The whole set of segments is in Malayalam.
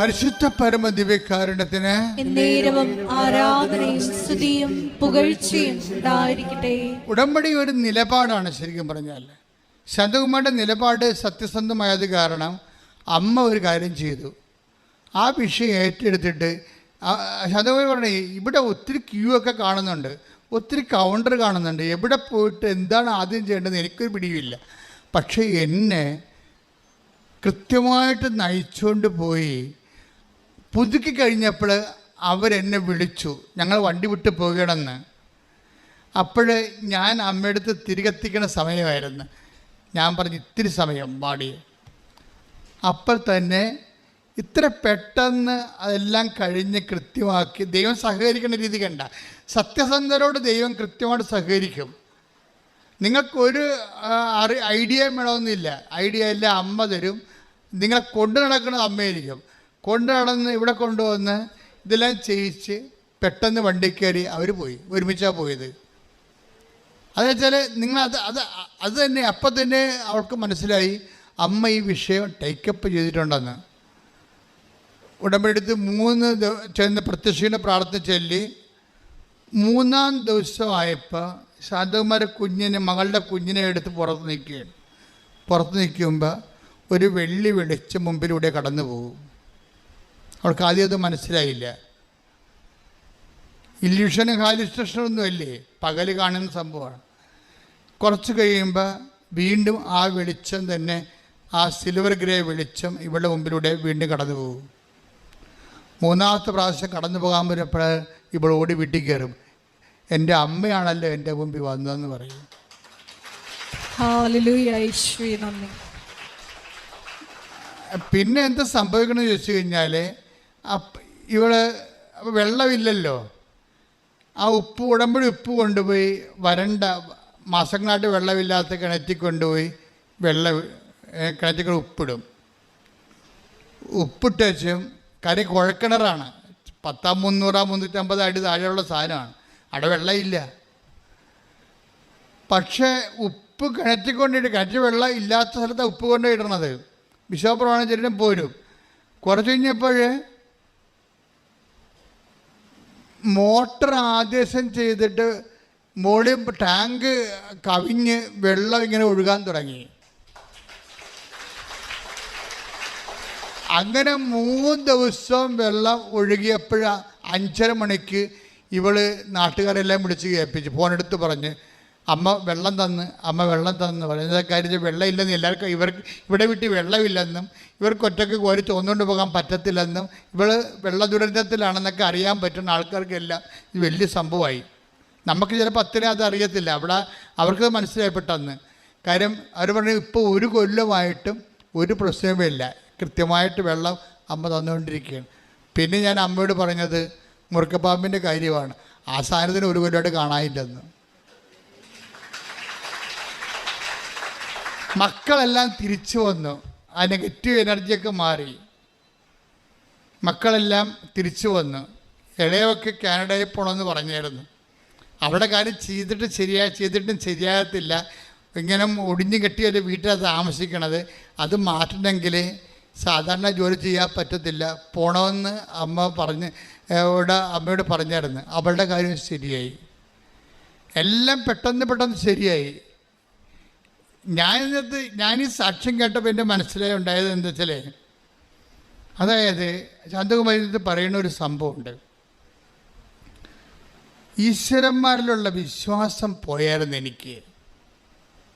പരിശുദ്ധ പരമ ദിവ്യകാരുണ്യത്തിന് എന്നേരവും ആരാധനയും സ്തുതിയും പുകഴ്ചയും ഉണ്ടായിരിക്കട്ടെ. ഉടമ്പടി ഒരു നിലപാടാണ്. ശരിക്കും പറഞ്ഞാൽ ശാന്തകുമാരുടെ നിലപാട് സത്യസന്ധമായത് കാരണം അമ്മ ഒരു കാര്യം ചെയ്തു. ആ വിഷയം ഏറ്റെടുത്തിട്ട് ശാന്തകുമാർ പറഞ്ഞു, ഇവിടെ ഒത്തിരി ക്യൂ ഒക്കെ കാണുന്നുണ്ട്, ഒത്തിരി കൗണ്ടർ കാണുന്നുണ്ട്, എവിടെ പോയിട്ട് എന്താണ് ആദ്യം ചെയ്യേണ്ടതെന്ന് എനിക്കൊരു പിടിയുമില്ല. പക്ഷേ എന്നെ കൃത്യമായിട്ട് നയിച്ചുകൊണ്ട് പോയി പുതുക്കി കഴിഞ്ഞപ്പോൾ അവരെന്നെ വിളിച്ചു, ഞങ്ങൾ വണ്ടി വിട്ട് പോകണമെന്ന്. അപ്പോൾ ഞാൻ അമ്മയടുത്ത് തിരികെത്തിക്കണ സമയമായിരുന്നു. ഞാൻ പറഞ്ഞു ഇത്തിരി സമയം പാടി. അപ്പോൾ തന്നെ ഇത്ര പെട്ടെന്ന് അതെല്ലാം കഴിഞ്ഞ് കൃത്യമാക്കി ദൈവം സഹകരിക്കുന്ന രീതി കണ്ട. സത്യസന്ധരോട് ദൈവം കൃത്യമായിട്ട് സഹകരിക്കും. നിങ്ങൾക്കൊരു ഐഡിയ വേണമെന്നില്ല. ഐഡിയ എല്ലാം അമ്മ തരും. നിങ്ങളെ കൊണ്ടു നടക്കുന്നത് അമ്മയായിരിക്കും. കൊണ്ടു നടന്ന് ഇവിടെ കൊണ്ടുവന്ന് ഇതെല്ലാം ചെയ്യിച്ച് പെട്ടെന്ന് വണ്ടി കയറി അവർ പോയി. ഒരുമിച്ചാണ് പോയത്. അതെന്ന് വെച്ചാൽ നിങ്ങൾ അത് തന്നെ അപ്പം തന്നെ അവൾക്ക് മനസ്സിലായി അമ്മ ഈ വിഷയം ടേക്കപ്പ് ചെയ്തിട്ടുണ്ടെന്ന്. ഉടമ്പെടുത്ത് 3 ചെന്ന് പ്രത്യക്ഷീണ പ്രാർത്ഥന ചൊല്ലി 3-ാം ദിവസമായപ്പോൾ ശാന്തകുമാര മകളുടെ കുഞ്ഞിനെ എടുത്ത് പുറത്ത് നിൽക്കുകയാണ്. പുറത്ത് നിൽക്കുമ്പോൾ ഒരു വെള്ളി വെളിച്ചം മുമ്പിലൂടെ കടന്നു പോകും. അവൾക്ക് ആദ്യം അത് മനസ്സിലായില്ല. ഇല്യൂഷനും ഹാലുസിനേഷനൊന്നും അല്ലേ, പകൽ കാണുന്ന സംഭവമാണ്. കുറച്ച് കഴിയുമ്പോൾ വീണ്ടും ആ വെളിച്ചം തന്നെ, ആ സിൽവർ ഗ്രേ വെളിച്ചം ഇവളുടെ മുമ്പിലൂടെ വീണ്ടും കടന്നു പോകും. 3-ാമത്തെ പ്രാവശ്യം കടന്നു പോകാൻ വരുമ്പോൾ ഇവൾ ഓടി വീട്ടിൽ കയറും. എൻ്റെ അമ്മയാണല്ലോ എൻ്റെ മുമ്പിൽ വന്നതെന്ന് പറയും. പിന്നെ എന്താ സംഭവിക്കണമെന്ന് ചോദിച്ചു കഴിഞ്ഞാൽ, ഇവള് വെള്ളമില്ലല്ലോ, ആ ഉടമ്പടി ഉപ്പ് കൊണ്ടുപോയി വരണ്ട മാസങ്ങളായിട്ട് വെള്ളമില്ലാത്ത കിണറ്റിൽ കൊണ്ടുപോയി കിണറ്റിൽ ഉപ്പിടും. ഉപ്പിട്ടും കരി കുഴക്കിണറാണ്, 300-350 അടി താഴെയുള്ള സാധനമാണ്. അവിടെ വെള്ളമില്ല. പക്ഷേ ഉപ്പ് കിണറ്റിൽ കൊണ്ടിട്ട്, കിണറ്റിൽ വെള്ളം ഇല്ലാത്ത സ്ഥലത്താണ് ഉപ്പ് കൊണ്ടിടണത്. വിശ്വാസപ്രമാണം ചെല്ലിനും പോരും. കുറച്ച് കഴിഞ്ഞപ്പോൾ മോട്ടർ ആദേശം ചെയ്തിട്ട് മോളിൽ ടാങ്ക് കവിഞ്ഞ് വെള്ളം ഇങ്ങനെ ഒഴുകാൻ തുടങ്ങി. അങ്ങനെ 3 ദിവസം വെള്ളം ഒഴുകിയപ്പോൾ 5:30 മണിക്ക് ഇവള് നാട്ടുകാരെല്ലാം വിളിച്ച് കേൾപ്പിച്ച് ഫോണെടുത്ത് പറഞ്ഞ് അമ്മ വെള്ളം തന്ന് പറയുന്നത് കാര്യം വെള്ളം ഇല്ലെന്ന് എല്ലാവർക്കും, ഇവിടെ വീട്ടിൽ വെള്ളമില്ലെന്നും ഇവർക്ക് ഒറ്റയ്ക്ക് കോരി തോന്നുകൊണ്ട് പോകാൻ പറ്റത്തില്ലെന്നും ഇവൾ വെള്ള ദുരന്തത്തിലാണെന്നൊക്കെ അറിയാൻ പറ്റുന്ന ആൾക്കാർക്കെല്ലാം ഇത് വലിയ സംഭവമായി. നമുക്ക് ചിലപ്പോൾ അത്രയും അത് അറിയത്തില്ല. അവിടെ അവർക്ക് മനസ്സിലായിപ്പെട്ടന്ന് കാര്യം. അവർ പറഞ്ഞു ഇപ്പോൾ 1 കൊല്ലമായിട്ടും ഒരു പ്രശ്നവുമില്ല, കൃത്യമായിട്ട് വെള്ളം അമ്മ തന്നുകൊണ്ടിരിക്കുകയാണ്. പിന്നെ ഞാൻ അമ്മയോട് പറഞ്ഞത് മുറുക്കപ്പാമ്പിൻ്റെ കാര്യമാണ്. ആ സാധനത്തിന് 1 കൊല്ലമായിട്ട് കാണാനില്ലെന്ന്. മക്കളെല്ലാം തിരിച്ചു വന്നു. ആ നെഗറ്റീവ് എനർജിയൊക്കെ മാറി. മക്കളെല്ലാം തിരിച്ചു വന്നു. ഇളയൊക്കെ കാനഡയിൽ പോകണമെന്ന് പറഞ്ഞായിരുന്നു. അവിടെ കാര്യം ചെയ്തിട്ടും ശരിയാകത്തില്ല. ഇങ്ങനെ ഒടിഞ്ഞു കെട്ടിയൊരു വീട്ടിലാണ് താമസിക്കണത്. അത് മാറ്റണമെങ്കിൽ സാധാരണ ജോലി ചെയ്യാൻ പറ്റത്തില്ല, പോണമെന്ന് അമ്മയോട് പറഞ്ഞായിരുന്നു. അവളുടെ കാര്യം ശരിയായി. എല്ലാം പെട്ടെന്ന് ശരിയായി. ഞാനീ സാക്ഷ്യം കേട്ടപ്പോൾ എൻ്റെ മനസ്സിലായി ഉണ്ടായത് എന്താ വെച്ചാൽ, അതായത് ശാന്തകുമാരി പറയുന്ന ഒരു സംഭവമുണ്ട്. ഈശ്വരന്മാരിലുള്ള വിശ്വാസം പോയായിരുന്നു എനിക്ക്.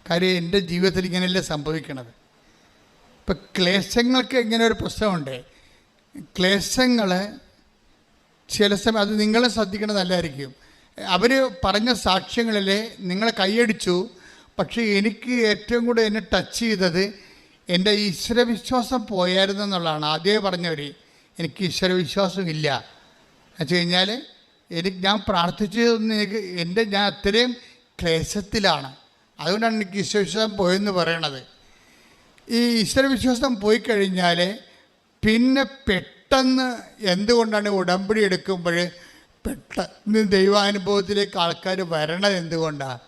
കാര്യം എൻ്റെ ജീവിതത്തിൽ ഇങ്ങനെയല്ലേ സംഭവിക്കണത്. ഇപ്പം ക്ലേശങ്ങൾക്ക് ഇങ്ങനെ ഒരു പ്രശ്നമുണ്ട്. ക്ലേശങ്ങൾ ചില സമയം അത് നിങ്ങളെ ശ്രദ്ധിക്കണം നല്ലതായിരിക്കും. അവർ പറഞ്ഞ സാക്ഷ്യങ്ങളിൽ നിങ്ങളെ കൈയടിച്ചു. പക്ഷേ എനിക്ക് ഏറ്റവും കൂടുതൽ എന്നെ ടച്ച് ചെയ്തത് എൻ്റെ ഈശ്വരവിശ്വാസം പോയായിരുന്നു എന്നുള്ളതാണ്. ആദ്യമേ പറഞ്ഞവർ എനിക്ക് ഈശ്വരവിശ്വാസം ഇല്ല എന്ന് വെച്ച് കഴിഞ്ഞാൽ ഞാൻ പ്രാർത്ഥിച്ചതൊന്നും ഞാൻ അത്രയും ക്ലേശത്തിലാണ്. അതുകൊണ്ടാണ് എനിക്ക് ഈശ്വരവിശ്വാസം പോയെന്ന് പറയണത്. ഈ ഈശ്വരവിശ്വാസം പോയി കഴിഞ്ഞാൽ പിന്നെ പെട്ടെന്ന് എന്തുകൊണ്ടാണ് ഉടമ്പടി എടുക്കുമ്പോൾ പെട്ടെന്ന് ദൈവാനുഭവത്തിലേക്ക് ആൾക്കാർ വരണത് എന്തുകൊണ്ടാണ്?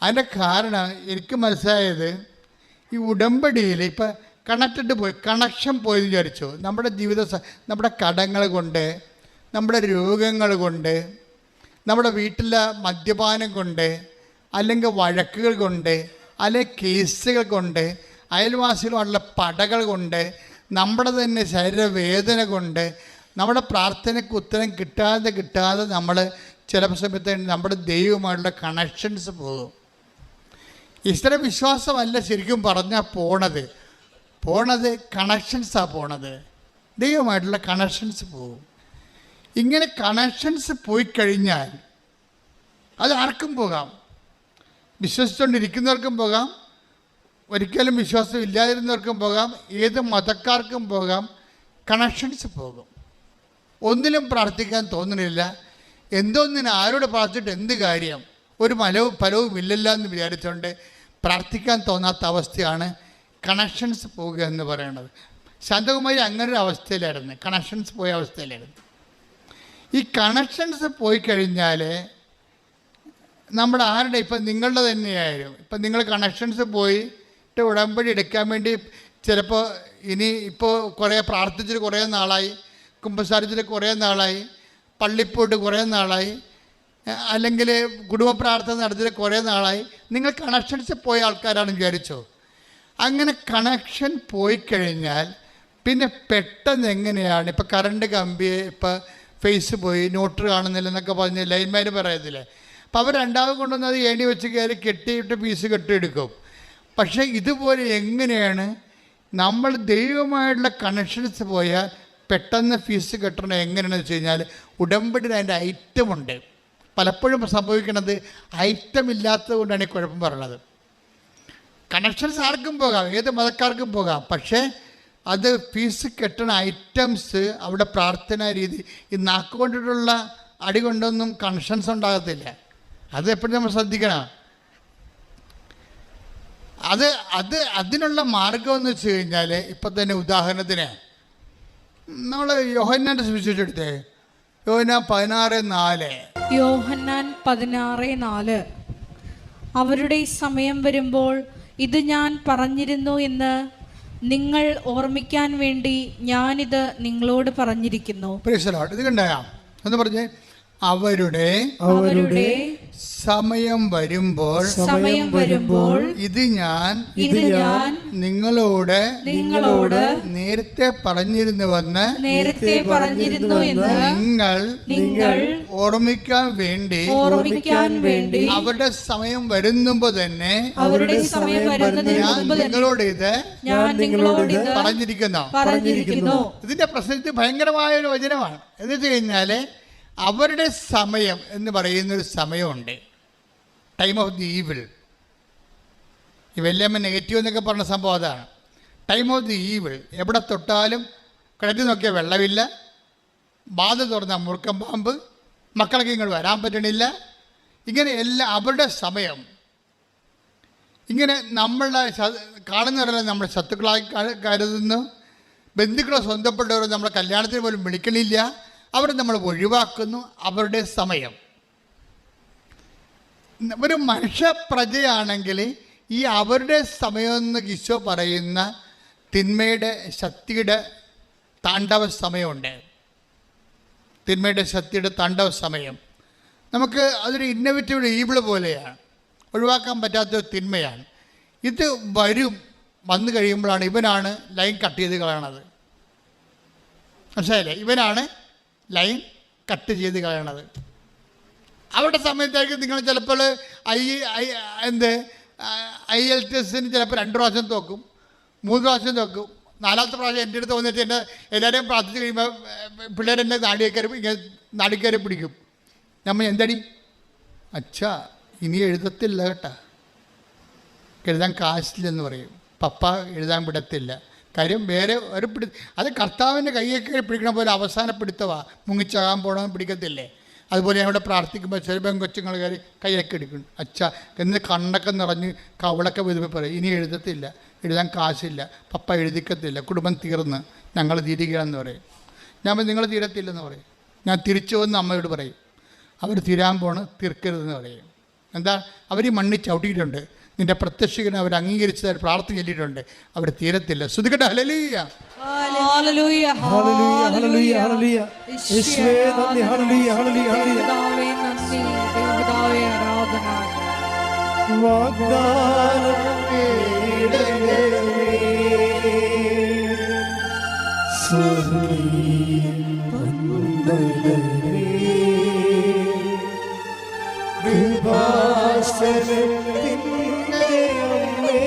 അതിൻ്റെ കാരണം എനിക്ക് മനസ്സിലായത്, ഈ ഉടമ്പടിയിൽ ഇപ്പം കണക്ഷൻ പോയെന്ന് വിചാരിച്ചു. നമ്മുടെ നമ്മുടെ കടങ്ങൾ കൊണ്ട്, നമ്മുടെ രോഗങ്ങൾ കൊണ്ട്, നമ്മുടെ വീട്ടിലെ മദ്യപാനം കൊണ്ട്, അല്ലെങ്കിൽ വഴക്കുകൾ കൊണ്ട്, അല്ലെങ്കിൽ കേസുകൾ കൊണ്ട്, അയൽവാസികളുള്ള പടകൾ കൊണ്ട്, നമ്മുടെ തന്നെ ശരീരവേദന കൊണ്ട്, നമ്മുടെ പ്രാർത്ഥനയ്ക്ക് ഉത്തരം കിട്ടാതെ നമ്മൾ ചില സമയത്ത് നമ്മുടെ ദൈവമായിട്ടുള്ള കണക്ഷൻസ് പോകും. ഈശ്വര വിശ്വാസമല്ല ശരിക്കും പറഞ്ഞാൽ പോണത് കണക്ഷൻസാണ് പോണത്. ദൈവമായിട്ടുള്ള കണക്ഷൻസ് പോകും. ഇങ്ങനെ കണക്ഷൻസ് പോയി കഴിഞ്ഞാൽ അത് ആർക്കും പോകാം. വിശ്വസിച്ചുകൊണ്ടിരിക്കുന്നവർക്കും പോകാം, ഒരിക്കലും വിശ്വാസം ഇല്ലാതിരുന്നവർക്കും പോകാം, ഏത് മതക്കാർക്കും പോകാം. കണക്ഷൻസ് പോകും. ഒന്നിലും പ്രാർത്ഥിക്കാൻ തോന്നുന്നില്ല. എന്തോന്നിന് ആരോട് പ്രാർത്ഥിച്ചിട്ട് എന്ത് കാര്യം, ഒരു ഫലവും ഇല്ലല്ല എന്ന് വിചാരിച്ചുകൊണ്ട് പ്രാർത്ഥിക്കാൻ തോന്നാത്ത അവസ്ഥയാണ് കണക്ഷൻസ് പോവുക എന്ന് പറയുന്നത്. ശാന്തകുമാരി അങ്ങനൊരു അവസ്ഥയിലായിരുന്നു, കണക്ഷൻസ് പോയ അവസ്ഥയിലായിരുന്നു. ഈ കണക്ഷൻസ് പോയി കഴിഞ്ഞാൽ നമ്മുടെ ആരുടെ, ഇപ്പം നിങ്ങളുടെ തന്നെയായാലും, ഇപ്പം നിങ്ങൾ കണക്ഷൻസ് പോയിട്ട് ഉടമ്പടി എടുക്കാൻ വേണ്ടി ചിലപ്പോൾ ഇപ്പോൾ കുറേ പ്രാർത്ഥിച്ചിട്ട് കുറേ നാളായി, കുമ്പസാരിച്ചിട്ട് കുറേ നാളായി, പള്ളിപ്പോയിട്ട് കുറേ നാളായി, അല്ലെങ്കിൽ കുടുംബ പ്രാർത്ഥന നടത്തിയിട്ട് കുറേ നാളായി, നിങ്ങൾ കണക്ഷൻസ് പോയ ആൾക്കാരാണെന്ന് വിചാരിച്ചോ. അങ്ങനെ കണക്ഷൻ പോയി കഴിഞ്ഞാൽ പിന്നെ പെട്ടെന്ന് എങ്ങനെയാണ്, ഇപ്പോൾ കറണ്ട് കമ്പിയെ ഇപ്പോൾ ഫേസ് പോയി, നോട്ടർ കാണുന്നില്ല എന്നൊക്കെ പറഞ്ഞ് ലൈൻമാർ പറയത്തില്ലേ. അപ്പോൾ അവർ രണ്ടാമത് കൊണ്ടുവന്നത് ഏണി വെച്ച് കയറി കെട്ടിയിട്ട് പീസ് കെട്ടിയെടുക്കും. പക്ഷേ ഇതുപോലെ എങ്ങനെയാണ് നമ്മൾ ദൈവമായിട്ടുള്ള കണക്ഷൻസ് പോയാൽ പെട്ടെന്ന് ഫീസ് കെട്ടണം എങ്ങനെയാണെന്ന് വെച്ച് കഴിഞ്ഞാൽ ഉടമ്പടിയിൽ അതിൻ്റെ ഐറ്റമുണ്ട്. പലപ്പോഴും സംഭവിക്കുന്നത് ഐറ്റം ഇല്ലാത്തത് കൊണ്ടാണ് ഈ കുഴപ്പം പറയുന്നത്. കണക്ഷൻസ് ആർക്കും പോകാം, ഏത് മതക്കാർക്കും പോകാം, പക്ഷേ അത് ഫീസ് കെട്ടണ ഐറ്റംസ് അവിടെ പ്രാർത്ഥനാ രീതി, ഈ നാക്കുകൊണ്ടിട്ടുള്ള അടി കൊണ്ടൊന്നും കണക്ഷൻസ് ഉണ്ടാകത്തില്ല. അത് എപ്പോഴും നമ്മൾ ശ്രദ്ധിക്കണം. അതിനുള്ള മാർഗം എന്ന് വെച്ച് കഴിഞ്ഞാൽ ഇപ്പം തന്നെ ഉദാഹരണത്തിന് നമ്മൾ യോഹന്നാൻ്റെ സുവിശേഷം എടുത്തേ, യോഹന്നാൻ 16:4. യോഹന്നാൻ 16:4. അവരുടെ സമയം വരുമ്പോൾ ഇത് ഞാൻ പറഞ്ഞിരുന്നു എന്ന് നിങ്ങൾ ഓർമ്മിക്കാൻ വേണ്ടി ഞാനിത് നിങ്ങളോട് പറഞ്ഞിരിക്കുന്നു. ഇത് കണ്ടാ എന്ന് പറഞ്ഞേ, അവരുടെ സമയം വരുമ്പോൾ ഇത് ഞാൻ നിങ്ങളോട് നേരത്തെ പറഞ്ഞിരുന്നുവെന്ന് നിങ്ങൾ ഓർമ്മിക്കാൻ വേണ്ടി അവരുടെ സമയം വരുന്നുമ്പോ തന്നെ ഞാൻ നിങ്ങളോട് ഇത് പറഞ്ഞിരിക്കുന്നു. ഇതിന്റെ പ്രസക്തി ഭയങ്കരമായ ഒരു വചനമാണ്. എന്ന് വെച്ച് കഴിഞ്ഞാല് അവരുടെ സമയം എന്ന് പറയുന്നൊരു സമയമുണ്ട്, ടൈം ഓഫ് ദി ഈവിൾ. ഈ വല്യമ്മ നെഗറ്റീവ് എന്നൊക്കെ പറഞ്ഞ സംഭവം അതാണ്. Time of the evil. എവിടെ തൊട്ടാലും കിണറ്റിൽ നോക്കിയാൽ വെള്ളമില്ല, ബാധ തുറന്ന മുറുക്കം പാമ്പ്, മക്കളൊക്കെ ഇങ്ങോട്ട് വരാൻ പറ്റണില്ല, ഇങ്ങനെ എല്ലാം അവരുടെ സമയം. ഇങ്ങനെ നമ്മളെ കാണുന്നവരെല്ലാം നമ്മുടെ ശത്രുക്കളായി കരുതുന്നു. ബന്ധുക്കളെ സ്വന്തപ്പെട്ടവരെ നമ്മളെ കല്യാണത്തിന് പോലും വിളിക്കണില്ല, അവർ നമ്മൾ ഒഴിവാക്കുന്നു. അവരുടെ സമയം. ഒരു മനുഷ്യപ്രജയാണെങ്കിൽ ഈ അവരുടെ സമയമെന്ന് ഈശോ പറയുന്ന തിന്മയുടെ ശക്തിയുടെ താണ്ഡവ സമയമുണ്ട്. തിന്മയുടെ ശക്തിയുടെ താണ്ഡവ സമയം നമുക്ക് അതൊരു ഇന്നോവേറ്റീവ് ഈവിൾ പോലെയാണ്, ഒഴിവാക്കാൻ പറ്റാത്തൊരു തിന്മയാണ്. ഇത് വന്നു കഴിയുമ്പോഴാണ് ഇവനാണ് ലൈൻ കട്ട് ചെയ്ത് കളയണത്. മനസ്സിലായില്ലേ? ഇവനാണ് ലൈൻ കട്ട് ചെയ്ത് കളയണത്. അവരുടെ സമയത്തായിരിക്കും നിങ്ങൾ ചിലപ്പോൾ IELTS ചിലപ്പോൾ 2 പ്രാവശ്യം തോക്കും, 3 പ്രാവശ്യം തോക്കും, 4ാമത്തെ പ്രാവശ്യം എൻ്റെ അടുത്ത് വന്നിട്ട് എൻ്റെ എല്ലാവരെയും പ്രാർത്ഥിച്ച് കഴിയുമ്പോൾ പിള്ളേരെന്നെ നാടിക്കയറി പിടിക്കും. നമ്മൾ എന്തടി അച്ഛാ ഇനി എഴുതത്തില്ല കേട്ടാ, എഴുതാൻ കാശില്ലെന്ന് പറയും. പപ്പ എഴുതാൻ വിടത്തില്ല. കാര്യം വേറെ ഒരു അത് കർത്താവിൻ്റെ കൈയൊക്കെ പിടിക്കണ പോലെ അവസാന പിടുത്തവാ, മുങ്ങിച്ചാകാൻ പോകണമെന്ന് പിടിക്കത്തില്ലേ. അതുപോലെ അവിടെ പ്രാർത്ഥിക്കുമ്പോൾ ചെറുപ്പം കൊച്ചുങ്ങൾ കയറി കൈയൊക്കെ എടുക്കുന്നു. അച്ഛാ എന്ന് കണ്ണൊക്കെ നിറഞ്ഞ് കവളൊക്കെ വിധവ പറയും, ഇനി എഴുതത്തില്ല, എഴുതാൻ കാശില്ല, പപ്പ എഴുതിക്കത്തില്ല, കുടുംബം തീർന്ന് ഞങ്ങൾ തീരുകയാണെന്ന് പറയും. ഞാൻ നിങ്ങൾ തീരത്തില്ലെന്ന് പറയും. ഞാൻ തിരിച്ചു വന്ന് അമ്മയോട് പറയും, അവർ തീരാൻ പോണ് തീർക്കരുതെന്ന് പറയും. എന്താ അവർ ഈ മണ്ണിൽ ചവിട്ടിയിട്ടുണ്ട്, നിന്റെ പ്രത്യക്ഷീകരണം അവർ അംഗീകരിച്ചതായി പ്രാർത്ഥന ചൊല്ലിയിട്ടുണ്ട്. അവർ തീരത്തില്ല. ശ്രുതികട്ടെ hallelujah. Hallelujah hallelujah hallelujah hallelujah. യേശുവേ നന്ദി. Hallelujah hallelujah hallelujah. കർത്താവേ നന്ദി. ദൈവപിതാവേ ആരാധന. വാഗ്ദാനം കേടണമേ. സ്വർഗ്ഗീയ വന്ദനമേ. കൃപാസനത്തിൻ്റെ അമ്മേ.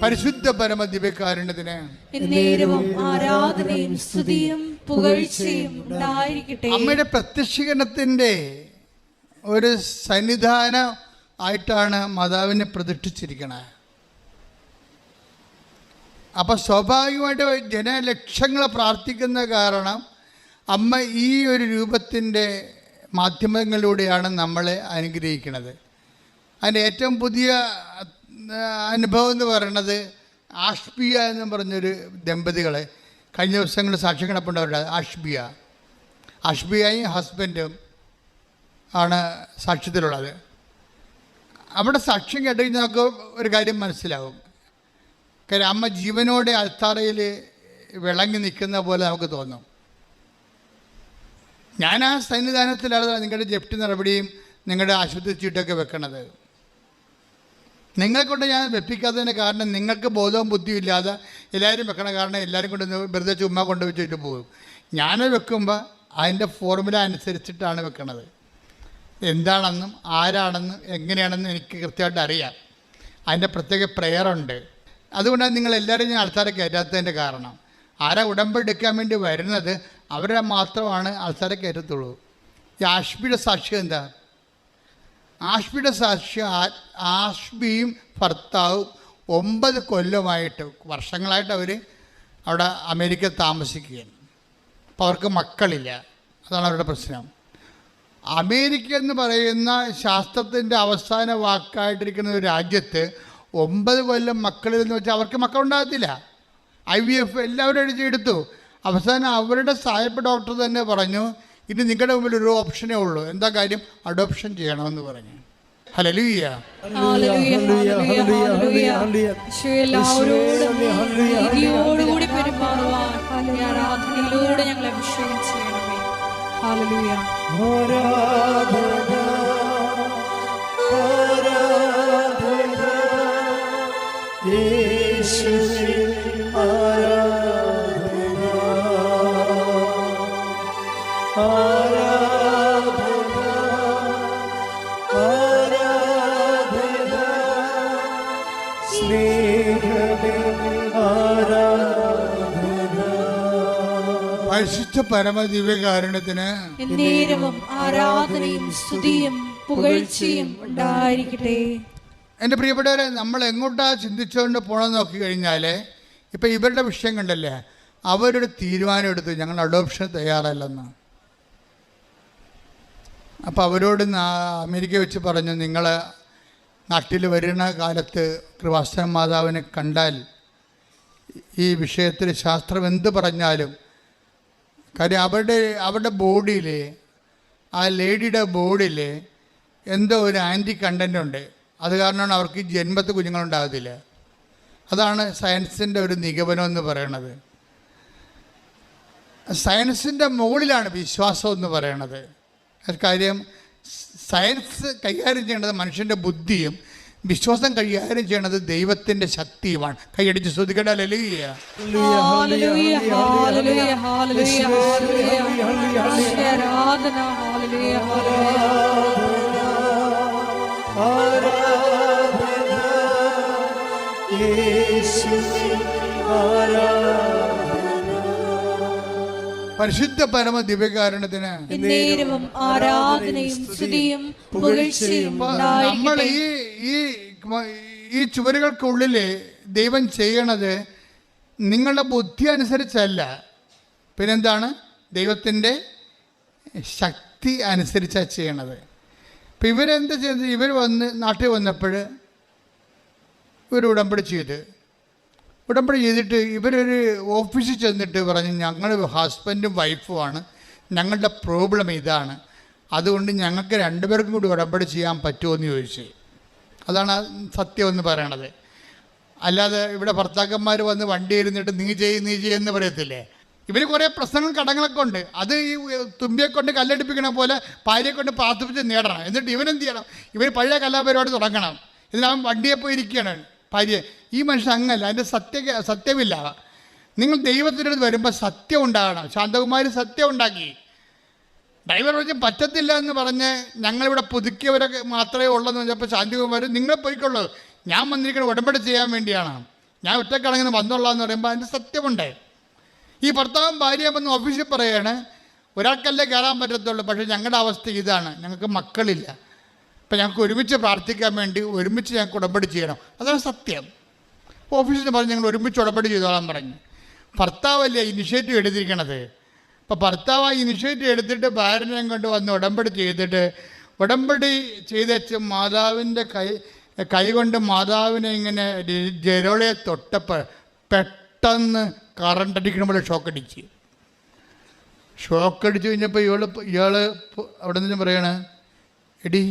പരിശുദ്ധ പരമ ദിവ്യകാരുണ്യത്തിന് എന്നേരവും ആരാധനയും സ്തുതിയും പുകഴ്ചയും ഉണ്ടായിരിക്കട്ടെ. അമ്മയുടെ പ്രത്യക്ഷീകരണത്തിൻ്റെ ഒരു സന്നിധാനം ആയിട്ടാണ് മാതാവിനെ പ്രതിഷ്ഠിച്ചിരിക്കുന്നത്. അപ്പം സ്വാഭാവികമായിട്ട് ജനലക്ഷങ്ങൾ പ്രാർത്ഥിക്കുന്ന കാരണം അമ്മ ഈ ഒരു രൂപത്തിൻ്റെ മാധ്യമങ്ങളിലൂടെയാണ് നമ്മളെ അനുഗ്രഹിക്കുന്നത്. അതിൻ്റെ ഏറ്റവും പുതിയ അനുഭവം എന്ന് പറയുന്നത് ആഷ്ബിയ എന്ന് പറഞ്ഞൊരു ദമ്പതികളെ കഴിഞ്ഞ ദിവസങ്ങളിൽ സാക്ഷ്യം കിടപ്പുണ്ടവരുടെ ആഷ്ബിയയും ഹസ്ബൻഡും ആണ് സാക്ഷ്യത്തിലുള്ളത്. അവിടെ സാക്ഷ്യം കേട്ട് കഴിഞ്ഞാൽ നമുക്ക് ഒരു കാര്യം മനസ്സിലാവും. കാര്യം അമ്മ ജീവനോടെ അൾത്താറയിൽ വിളങ്ങി നിൽക്കുന്ന പോലെ നമുക്ക് തോന്നും. ഞാൻ ആ സന്നിധാനത്തിലാണ് നിങ്ങളുടെ ജപ്തി നടപടിയും നിങ്ങളുടെ ആശുപത്രി ചീട്ടൊക്കെ വെക്കണത്. നിങ്ങളെക്കൊണ്ട് ഞാൻ വെപ്പിക്കാത്തതിൻ്റെ കാരണം നിങ്ങൾക്ക് ബോധവും ബുദ്ധിയും ഇല്ലാതെ എല്ലാവരും വെക്കണ കാരണം എല്ലാവരും കൊണ്ട് വെറുതെ ചുമ്മാ കൊണ്ട് വെച്ചിട്ട് പോകും. ഞാൻ വെക്കുമ്പോൾ അതിൻ്റെ ഫോർമുല അനുസരിച്ചിട്ടാണ് വെക്കണത്. എന്താണെന്നും ആരാണെന്നും എങ്ങനെയാണെന്നും എനിക്ക് കൃത്യമായിട്ട് അറിയാം. അതിൻ്റെ പ്രത്യേക പ്രെയറുണ്ട്. അതുകൊണ്ടാണ് നിങ്ങളെല്ലാവരും ഞാൻ ആൾക്കാരെ കയറ്റാത്തതിൻ്റെ കാരണം. ആരാ ഉടമ്പടി എടുക്കാൻ വേണ്ടി വരുന്നത് അവരെ മാത്രമാണ് ആൾക്കാരെ കയറ്റത്തുള്ളൂ. ഈ ആഷ്ബിയുടെ സാക്ഷ്യം എന്താ? ആഷ്ബിയുടെ സാക്ഷ്യം ആഷ്ബിയും ഭർത്താവും 9 കൊല്ലമായിട്ട് വർഷങ്ങളായിട്ട് അവർ അവിടെ അമേരിക്കയിൽ താമസിക്കുകയാണ്. അപ്പോൾ അവർക്ക് മക്കളില്ല. അതാണ് അവരുടെ പ്രശ്നം. അമേരിക്ക എന്ന് പറയുന്ന ശാസ്ത്രത്തിൻ്റെ അവസാന വാക്കായിട്ടിരിക്കുന്ന ഒരു രാജ്യത്ത് 9 കൊല്ലം മക്കളിലെന്ന് വെച്ചാൽ അവർക്ക് മക്കളുണ്ടാകത്തില്ല. IVF എല്ലാവരും എടുത്തു. അവസാനം അവരുടെ സായപ്പ് ഡോക്ടർ തന്നെ പറഞ്ഞു, ഇനി നിങ്ങളുടെ മുമ്പിൽ ഒരു ഓപ്ഷനേ ഉള്ളൂ. എന്താ കാര്യം? അഡോപ്ഷൻ ചെയ്യണമെന്ന് പറഞ്ഞു. ഹല്ലേലൂയ. നീതിയോടുകൂടി പെരുമാറുവാൻ ആരാധനയിലൂടെ ഞങ്ങളെ അഭിഷേകം ചെയ്യണമേ. ഹല്ലേലൂയ. യേശുവേ ആരാധന ആരാധന ആരാധന സ്നേഹമേ ആരാധന. പരിശുദ്ധ പരമ ദിവ്യകാരുണ്യത്തിന് എന്നേരവും ആരാധനയും സ്തുതിയും പുകഴ്ചയും ഉണ്ടായിരിക്കട്ടെ. എൻ്റെ പ്രിയപ്പെട്ടവരെ, നമ്മൾ എങ്ങോട്ടാണ് ചിന്തിച്ചുകൊണ്ട് പോകണമെന്ന് നോക്കി കഴിഞ്ഞാൽ ഇപ്പം ഇവരുടെ വിഷയം കണ്ടല്ലേ, അവരൊരു തീരുമാനം എടുത്തു ഞങ്ങൾ അഡോപ്ഷൻ തയ്യാറല്ലെന്ന്. അപ്പോൾ അവരോട് അമേരിക്ക വെച്ച് പറഞ്ഞു, നിങ്ങൾ നാട്ടിൽ വരുന്ന കാലത്ത് കൃപാസന മാതാവിനെ കണ്ടാൽ ഈ വിഷയത്തിൽ ശാസ്ത്രം എന്ത് പറഞ്ഞാലും, കാര്യം അവരുടെ ബോഡിയിൽ, ആ ലേഡിയുടെ ബോഡിയിൽ എന്തോ ഒരു ആൻറ്റി കണ്ടൻ്റ് ഉണ്ട്. അത് കാരണമാണ് അവർക്ക് ജന്മത്ത് കുഞ്ഞുങ്ങളുണ്ടാകത്തില്ല. അതാണ് സയൻസിൻ്റെ ഒരു നിഗമനം എന്ന് പറയണത്. സയൻസിൻ്റെ മുകളിലാണ് വിശ്വാസം എന്ന് പറയണത്. കാര്യം സയൻസ് കൈകാര്യം ചെയ്യേണ്ടത് മനുഷ്യൻ്റെ ബുദ്ധിയും വിശ്വാസം കൈകാര്യം ചെയ്യണത് ദൈവത്തിൻ്റെ ശക്തിയുമാണ്. കൈയടിച്ച് ശ്രദ്ധിക്കേണ്ട. ഹല്ലേലൂയ. പരിശുദ്ധ പരമ ദിവ്യകാരുണ്യത്തിന് എന്നേരവും ആരാധനയും സ്തുതിയും പുകഴ്ചയും നമ്മൾ ഈ ചുവരുകൾക്കുള്ളിൽ ദൈവം ചെയ്യണത് നിങ്ങളുടെ ബുദ്ധി അനുസരിച്ചല്ല, പിന്നെന്താണ്? ദൈവത്തിൻ്റെ ശക്തി അനുസരിച്ചാണ് ചെയ്യണത്. ഇപ്പം ഇവരെന്താ ചെയ്തത്? ഇവർ നാട്ടിൽ വന്നപ്പോൾ ഒരു ഉടമ്പടി ചെയ്ത് ഉടമ്പടി ചെയ്തിട്ട് ഇവരൊരു ഓഫീസിൽ ചെന്നിട്ട് പറഞ്ഞ് ഞങ്ങൾ ഹസ്ബൻഡും വൈഫുമാണ്, ഞങ്ങളുടെ പ്രോബ്ലം ഇതാണ്, അതുകൊണ്ട് ഞങ്ങൾക്ക് രണ്ടുപേർക്കും കൂടി ഉടമ്പടി ചെയ്യാൻ പറ്റുമോ എന്ന് ചോദിച്ചു. അതാണ് സത്യം എന്ന് പറയണത്. അല്ലാതെ ഇവിടെ ഭർത്താക്കന്മാർ വന്ന് വണ്ടി ഇരുന്നിട്ട് നീ ചെയ്യുമെന്ന് പറയത്തില്ലേ. ഇവർ കുറേ പ്രശ്നങ്ങൾ കടങ്ങളൊക്കെ ഉണ്ട്. അത് ഈ തുമ്പിയെ കൊണ്ട് കല്ലടിപ്പിക്കണ പോലെ ഭാര്യയെ കൊണ്ട് പ്രാർത്ഥിപ്പിച്ച് നേടണം. എന്നിട്ട് ഇവനെന്ത് ചെയ്യണം? ഇവർ പഴയ കലാപരിപാടി തുടങ്ങണം. ഇതിനവൻ വണ്ടിയെ പോയി ഇരിക്കുകയാണ് ഭാര്യ. ഈ മനുഷ്യൻ അങ്ങല്ല, അതിൻ്റെ സത്യമില്ല. നിങ്ങൾ ദൈവത്തിൻ്റെ അടുത്ത് വരുമ്പോൾ സത്യം ഉണ്ടാകണം. ശാന്തകുമാരി സത്യം ഉണ്ടാക്കി. ഡ്രൈവർ പറഞ്ഞ് പറ്റത്തില്ല എന്ന് പറഞ്ഞ് ഞങ്ങളിവിടെ പുതുക്കിയവരൊക്കെ മാത്രമേ ഉള്ളെന്ന് പറഞ്ഞപ്പോൾ ശാന്തകുമാരി നിങ്ങൾ പോയിക്കൊള്ളൂ, ഞാൻ വന്നിരിക്കുന്നത് ഉടമ്പടി ചെയ്യാൻ വേണ്ടിയാണ്, ഞാൻ ഒറ്റക്കടങ്ങനെ വന്നോളാന്ന് പറയുമ്പോൾ അതിൻ്റെ സത്യമുണ്ട്. ഈ ഭർത്താവും ഭാര്യയും വന്ന് ഓഫീസിൽ പറയുകയാണ് ഒരാൾക്കല്ലേ കയറാൻ പറ്റത്തുള്ളൂ, പക്ഷേ ഞങ്ങളുടെ അവസ്ഥ ഇതാണ്, ഞങ്ങൾക്ക് മക്കളില്ല, അപ്പം ഞങ്ങൾക്ക് ഒരുമിച്ച് പ്രാർത്ഥിക്കാൻ വേണ്ടി ഒരുമിച്ച് ഞങ്ങൾക്ക് ഉടമ്പടി ചെയ്യണം. അതാണ് സത്യം. ഓഫീസിൽ പറഞ്ഞ് ഞങ്ങൾ ഒരുമിച്ച് ഉടമ്പടി ചെയ്തോളാൻ പറഞ്ഞു. ഭർത്താവല്ലേ ഇനിഷ്യേറ്റീവ് എടുത്തിരിക്കണത്. അപ്പോൾ ഭർത്താവ് ആ ഇനിഷ്യേറ്റീവ് എടുത്തിട്ട് ഭാര്യനെയും കൊണ്ട് വന്ന് ഉടമ്പടി ചെയ്തിട്ട് ഉടമ്പടി ചെയ്തേച്ച് മാതാവിൻ്റെ കൈ കൊണ്ട് മാതാവിനെ ഇങ്ങനെ ജരോളയെ തൊട്ടപ്പോൾ പെട്ടെന്ന് കറണ്ട് അടിക്കണ ഷോക്കടിച്ച് കഴിഞ്ഞപ്പോൾ ഇയാൾ അവിടെ നിന്ന് പറയണേ, എടി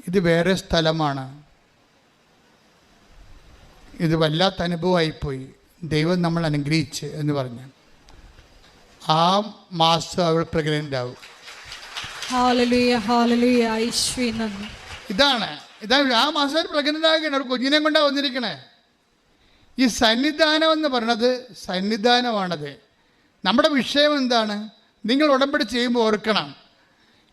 ഇത് വേറെ സ്ഥലമാണ്, ഇത് വല്ലാത്ത അനുഭവമായിപ്പോയി, ദൈവം നമ്മൾ അനുഗ്രഹിച്ച് എന്ന് പറഞ്ഞു. ആ മാസം അവൾ പ്രഗ്നൻ്റ് ആവും. ഇതാണ് ആ മാസം പ്രഗ്നൻ്റ് ആകുകയാണ്. ഒരു കുഞ്ഞിനെ കൊണ്ടാണ് വന്നിരിക്കണേ. ഈ സന്നിധാനം എന്ന് പറയണത് സന്നിധാനമാണത്. നമ്മുടെ വിഷയം എന്താണ്? നിങ്ങൾ ഉടമ്പടി ചെയ്യുമ്പോൾ ഓർക്കണം,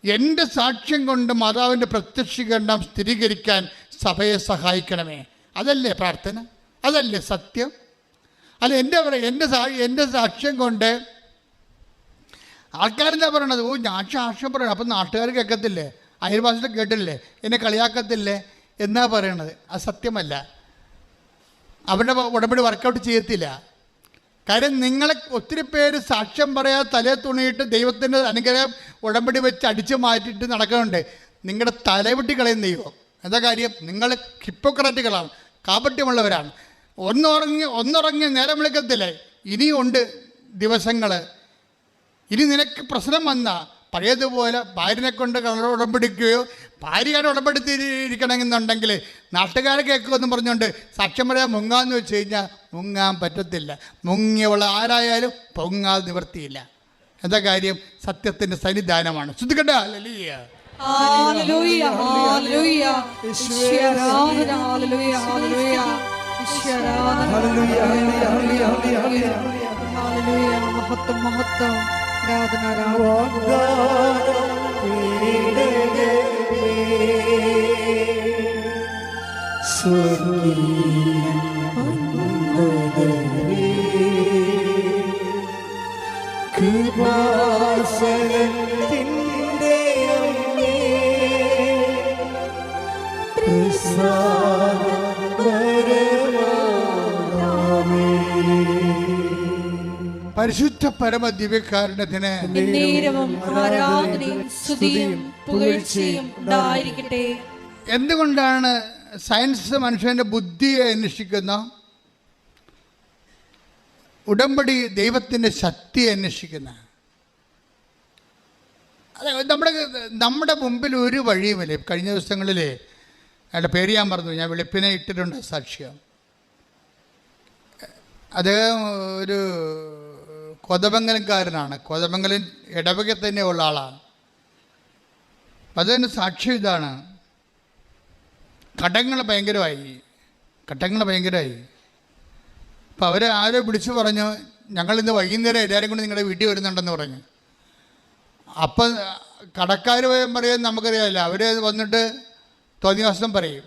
എൻ്റെ സാക്ഷ്യം കൊണ്ട് മാതാവിൻ്റെ പ്രത്യക്ഷീകരണം സ്ഥിരീകരിക്കാൻ സഭയെ സഹായിക്കണമേ. അതല്ലേ പ്രാർത്ഥന? അതല്ലേ സത്യം? അല്ല എൻ്റെ സാക്ഷ്യം കൊണ്ട് ആൾക്കാരെന്താ പറയണത്? ഓ ഞാൻ സാക്ഷ്യം പറയണം, അപ്പം നാട്ടുകാർ കേൾക്കത്തില്ലേ, അയൽവാസികൾ കേട്ടില്ലേ, എന്നെ കളിയാക്കത്തില്ലേ എന്നാ പറയണത്. അത് സത്യമല്ല. അവരുടെ ഉടമ്പടി വർക്കൗട്ട് ചെയ്യത്തില്ല. കാര്യം നിങ്ങളെ ഒത്തിരി പേര് സാക്ഷ്യം പറയാതെ തലയെ തുണിയിട്ട് ദൈവത്തിൻ്റെ അനുഗ്രഹം ഉടമ്പടി വെച്ച് അടിച്ചു മാറ്റിയിട്ട് നടക്കുന്നുണ്ട്. നിങ്ങളുടെ തലവെട്ടി കളയും ദൈവം. എന്താ കാര്യം? നിങ്ങൾ ഹിപ്പോക്രാറ്റുകളാണ്, കാപട്യമുള്ളവരാണ്. ഒന്നുറങ്ങി നേരം വിളിക്കത്തില്ലേ. ഇനിയുണ്ട് ദിവസങ്ങൾ. ഇനി നിനക്ക് പ്രശ്നം വന്നാൽ പഴയതുപോലെ ഭാര്യനെ കൊണ്ട് ഉടമ്പടിക്കുകയോ ഭാര്യയുടെ ഉടമ്പടിത്തിരിക്കണമെന്നുണ്ടെങ്കിൽ നാട്ടുകാരെ കേൾക്കുമെന്ന് പറഞ്ഞുകൊണ്ട് സാക്ഷ്യം പറയാൻ മുങ്ങാന്ന് വെച്ച് കഴിഞ്ഞാൽ മുങ്ങാൻ പറ്റത്തില്ല. മുങ്ങിയവൾ ആരായാലും പൊങ്ങാൻ നിവൃത്തിയില്ല. എന്താ കാര്യം? സത്യത്തിൻ്റെ സന്നിധാനമാണ്. ശ്രദ്ധിക്കട്ടെ. പരിശുദ്ധ പരമ ദിവ്യകാരുണ്യത്തിന് എന്തുകൊണ്ടാണ് സയൻസ് മനുഷ്യൻ്റെ ബുദ്ധിയെ അന്വേഷിക്കുന്ന, ഉടമ്പടി ദൈവത്തിൻ്റെ ശക്തിയെ അന്വേഷിക്കുന്ന? നമ്മുടെ മുമ്പിൽ ഒരു വഴിയുമില്ലേ. കഴിഞ്ഞ ദിവസങ്ങളിൽ അയാളുടെ പേര് ഞാൻ പറഞ്ഞു, ഞാൻ വെളുപ്പിനെ ഇട്ടിട്ടുണ്ട് സാക്ഷ്യം. അദ്ദേഹം ഒരു കോതമംഗലംകാരനാണ്, കോതമംഗലം ഇടവക തന്നെ ഉള്ള ആളാണ്. അതിന് സാക്ഷ്യം ഇതാണ്, കടങ്ങൾ ഭയങ്കരമായി. അപ്പോൾ അവരെ ആരോ വിളിച്ചു പറഞ്ഞു, ഞങ്ങളിന്ന് വൈകുന്നേരം എല്ലാവരും കൂടി നിങ്ങളുടെ വീട്ടിൽ വരുന്നുണ്ടെന്ന് പറഞ്ഞു. അപ്പം കടക്കാർ പറയും നമുക്കറിയാമല്ലോ, അവർ വന്നിട്ട് തോന്നിയ ദിവസം പറയും.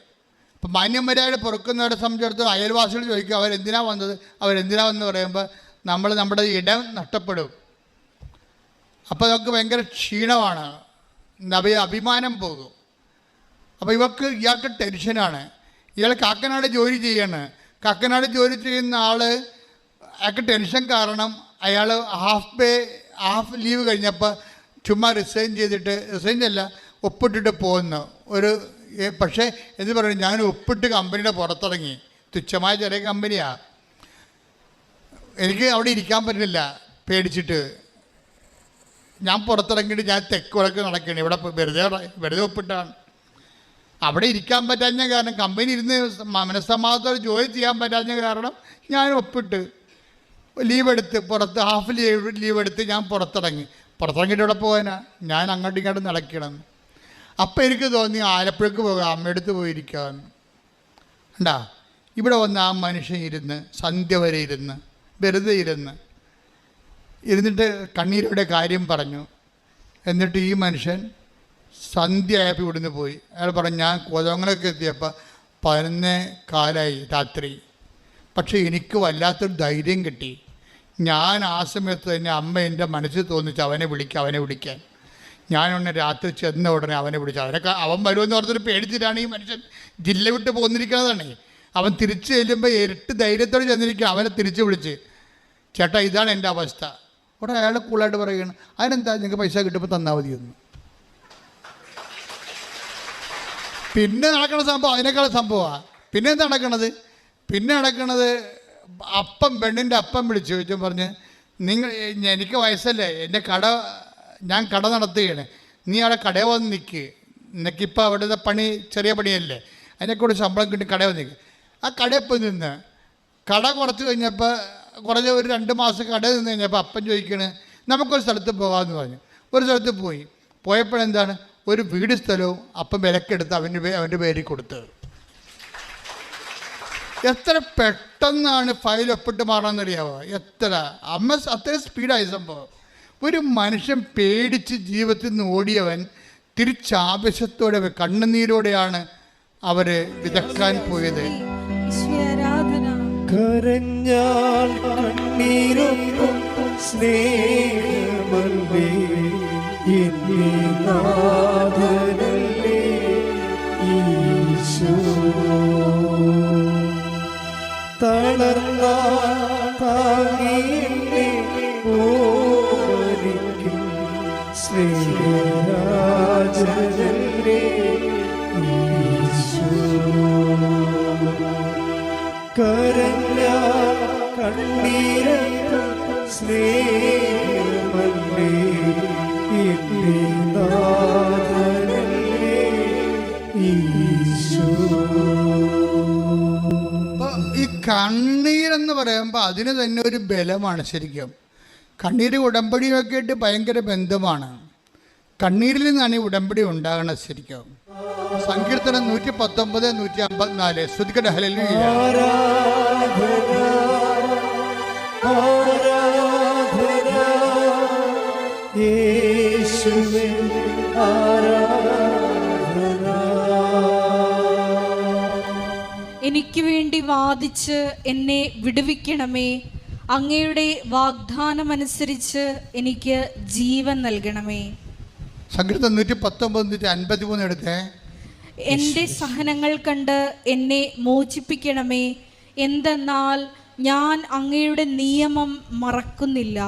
അപ്പം മാന്യന്മാരായിട്ട് പൊറുക്കുന്നവരെ സംബന്ധിച്ചിടത്തോളം അയൽവാസികൾ ചോദിക്കും അവരെന്തിനാ വന്ന് പറയുമ്പോൾ നമ്മുടെ ഇടം നഷ്ടപ്പെടും. അപ്പോൾ നമുക്ക് ഭയങ്കര ക്ഷീണമാണ്, അഭിമാനം പോകും. അപ്പോൾ ഇയാൾക്ക് ടെൻഷനാണ്. ഇയാൾ കാക്കനാട് ജോലി ചെയ്യാണ്. കാക്കനാട് ജോലി ചെയ്യുന്ന ആൾ അയാൾക്ക് ടെൻഷൻ കാരണം അയാൾ ഹാഫ് ലീവ് കഴിഞ്ഞപ്പോൾ ചുമ്മാ റിസൈൻ ഒപ്പിട്ടിട്ട് പോകുന്നു. പക്ഷേ എന്ത് പറയുന്നത്, ഞാൻ ഒപ്പിട്ട് കമ്പനിയുടെ പുറത്തിറങ്ങി. തുച്ഛമായ ചെറിയ കമ്പനിയാണ്. എനിക്ക് അവിടെ ഇരിക്കാൻ പറ്റുന്നില്ല പേടിച്ചിട്ട്. ഞാൻ പുറത്തിറങ്ങിയിട്ട് ഞാൻ തെക്ക് വടക്ക് നടക്കുകയാണ്. ഇവിടെ വെറുതെ ഒപ്പിട്ടാണ്. അവിടെ ഇരിക്കാൻ പറ്റാഞ്ഞ കാരണം, കമ്പനി ഇരുന്ന് മനസ്സമാധാനത്തോടെ ജോലി ചെയ്യാൻ പറ്റാഞ്ഞ കാരണം ഞാൻ ഒപ്പിട്ട് ലീവ് എടുത്ത് പുറത്ത് ഹാഫ് ലീവ് എടുത്ത് ഞാൻ പുറത്തിറങ്ങിയിട്ട് ഇവിടെ പോകാനാ, ഞാൻ അങ്ങോട്ടും ഇങ്ങോട്ടും നടക്കണം. അപ്പം എനിക്ക് തോന്നി ആലപ്പുഴക്ക് പോകാം, അമ്മയടുത്ത് പോയിരിക്കാമെന്ന്. കണ്ടാ, ഇവിടെ വന്ന് ആ മനുഷ്യൻ ഇരുന്ന് സന്ധ്യ വരെ വെറുതെ ഇരുന്നിട്ട് കണ്ണീരുടെ കാര്യം പറഞ്ഞു. എന്നിട്ട് ഈ മനുഷ്യൻ സന്ധ്യ ആയപ്പോൾ ഇവിടുന്ന് പോയി. അയാൾ പറഞ്ഞു, ഞാൻ കോതമംഗലമൊക്കെ എത്തിയപ്പോൾ 11:15 രാത്രി. പക്ഷേ എനിക്ക് വല്ലാത്തൊരു ധൈര്യം കിട്ടി. ഞാൻ ആ സമയത്ത് തന്നെ അമ്മ എൻ്റെ മനസ്സിൽ തോന്നിച്ച് അവനെ വിളിക്കാൻ. ഞാനൊന്ന് രാത്രി ചെന്ന ഉടനെ അവനെ വിളിച്ചു. അവൻ വരുമെന്ന് ഓർത്തൊരു പേടിച്ചിട്ടാണ് ഈ മനുഷ്യൻ ജില്ല വിട്ട് പോന്നിരിക്കുന്നതാണ്. അവൻ തിരിച്ച് ചെല്ലുമ്പോൾ ഇരട്ട് ധൈര്യത്തോടെ ചെന്നിരിക്കുക. അവനെ തിരിച്ച് വിളിച്ച്, ചേട്ടാ ഇതാണ് എൻ്റെ അവസ്ഥ. ഉടനെ അയാൾ കൂളായിട്ട് പറയുകയാണ്, അതിനെന്താ, നിങ്ങൾക്ക് പൈസ കിട്ടുമ്പോൾ തന്നാൽ മതിയൊന്നു. പിന്നെ നടക്കുന്ന സംഭവം അതിനേക്കാൾ സംഭവമാണ്. പിന്നെ എന്താ നടക്കണത്? പെണ്ണിൻ്റെ അപ്പം വിളിച്ചു ചോദിച്ചും പറഞ്ഞ്, എനിക്ക് വയസ്സല്ലേ, ഞാൻ കട നടത്തുകയാണ്, നീ അവിടെ കടയിൽ വന്ന് നിൽക്ക്, നിനക്കിപ്പോൾ അവിടുത്തെ പണി ചെറിയ പണിയല്ലേ, അതിനെക്കൂടെ ശമ്പളം കിട്ടി കടയിൽ വന്ന് നിൽക്കുക. ആ കടയിൽ പോയി നിന്ന് കട കുറച്ച് കഴിഞ്ഞപ്പോൾ ഒരു 2 മാസം കടയിൽ നിന്ന് കഴിഞ്ഞപ്പോൾ അപ്പം ചോദിക്കണേ, നമുക്കൊരു സ്ഥലത്ത് പോകാമെന്ന് പറഞ്ഞു. ഒരു സ്ഥലത്ത് പോയപ്പോഴെന്താണ്, ഒരു വീട് സ്ഥലവും അപ്പം വിലക്കെടുത്ത് അവൻ്റെ പേരിൽ കൊടുത്തത്. എത്ര പെട്ടെന്നാണ് ഫയൽ ഒപ്പിട്ട് മാറാമെന്നറിയാവോ? അത്രയും സ്പീഡായ സംഭവം. ഒരു മനുഷ്യൻ പേടിച്ച് ജീവിതത്തിൽ നിന്ന് ഓടിയവൻ തിരിച്ചാവശ്യത്തോടെ കണ്ണുനീരോടെയാണ് അവരെ വിതക്കാൻ പോയത്. കരഞ്ഞാൽ കണ്ണീരൊപ്പം സ്നേഹമല്ലേ എന്നീ നാഥനല്ലേ ഈശോ. തളർന്നാൽ താങ്ങിയെന്നെ ഓർമ്മിക്കും സ്നേഹരാജനല്ലേ ഈശോ. കരഞ്ഞാൽ കണ്ണീരൊപ്പം സ്നേഹമല്ലേ എന്നീ നാഥനല്ലേ ഈശോ. ഈ കണ്ണീരെന്ന് പറയുമ്പോൾ അതിന് തന്നെ ഒരു ബലമാണ്. ശരിക്കും കണ്ണീര് ഉടമ്പടിയൊക്കെ ആയിട്ട് ഭയങ്കര ബന്ധമാണ്. കണ്ണീരിൽ നിന്നാണ് ഈ ഉടമ്പടി ഉണ്ടാകണത്. ശരിക്കും സങ്കീർത്തനം 119, 154 ശ്രുതിക്കട്ടെ. ഹല്ലേലൂയ. യേശുവേ ആരാധന. എനിക്ക് വേണ്ടി വാദിച്ച് എന്നെ വിടുവിക്കണമേ, അങ്ങയുടെ വാഗ്ദാനമനുസരിച്ച് എനിക്ക് ജീവൻ നൽകണമേ. സങ്കീർത്തനം 119, 153 എടുത്തേ. എൻ്റെ സഹനങ്ങൾ കണ്ട് എന്നെ മോചിപ്പിക്കണമേ, എന്തെന്നാൽ ഞാൻ അങ്ങയുടെ നിയമം മറക്കുന്നില്ല.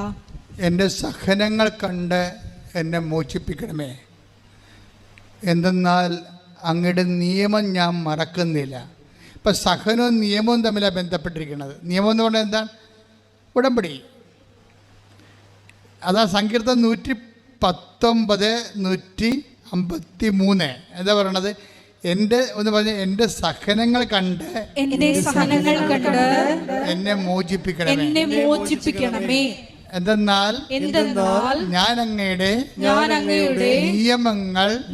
എൻ്റെ സഹനങ്ങൾ കണ്ട് എന്നെ മോചിപ്പിക്കണമേ, എന്തെന്നാൽ അങ്ങയുടെ നിയമം ഞാൻ മറക്കുന്നില്ല. ഇപ്പം സഹനവും നിയമവും തമ്മിലാണ് ബന്ധപ്പെട്ടിരിക്കുന്നത്. നിയമം എന്ന് പറഞ്ഞാൽ എന്താണ്? ഉടമ്പടി. അതാ സങ്കീർത്തനം 119, 153 എന്താ പറയണത്? എൻ്റെ സഹനങ്ങൾ കണ്ട് എന്നെ മോചിപ്പിക്കണമേ, എന്തെന്നാൽ ഞാൻ അങ്ങയുടെ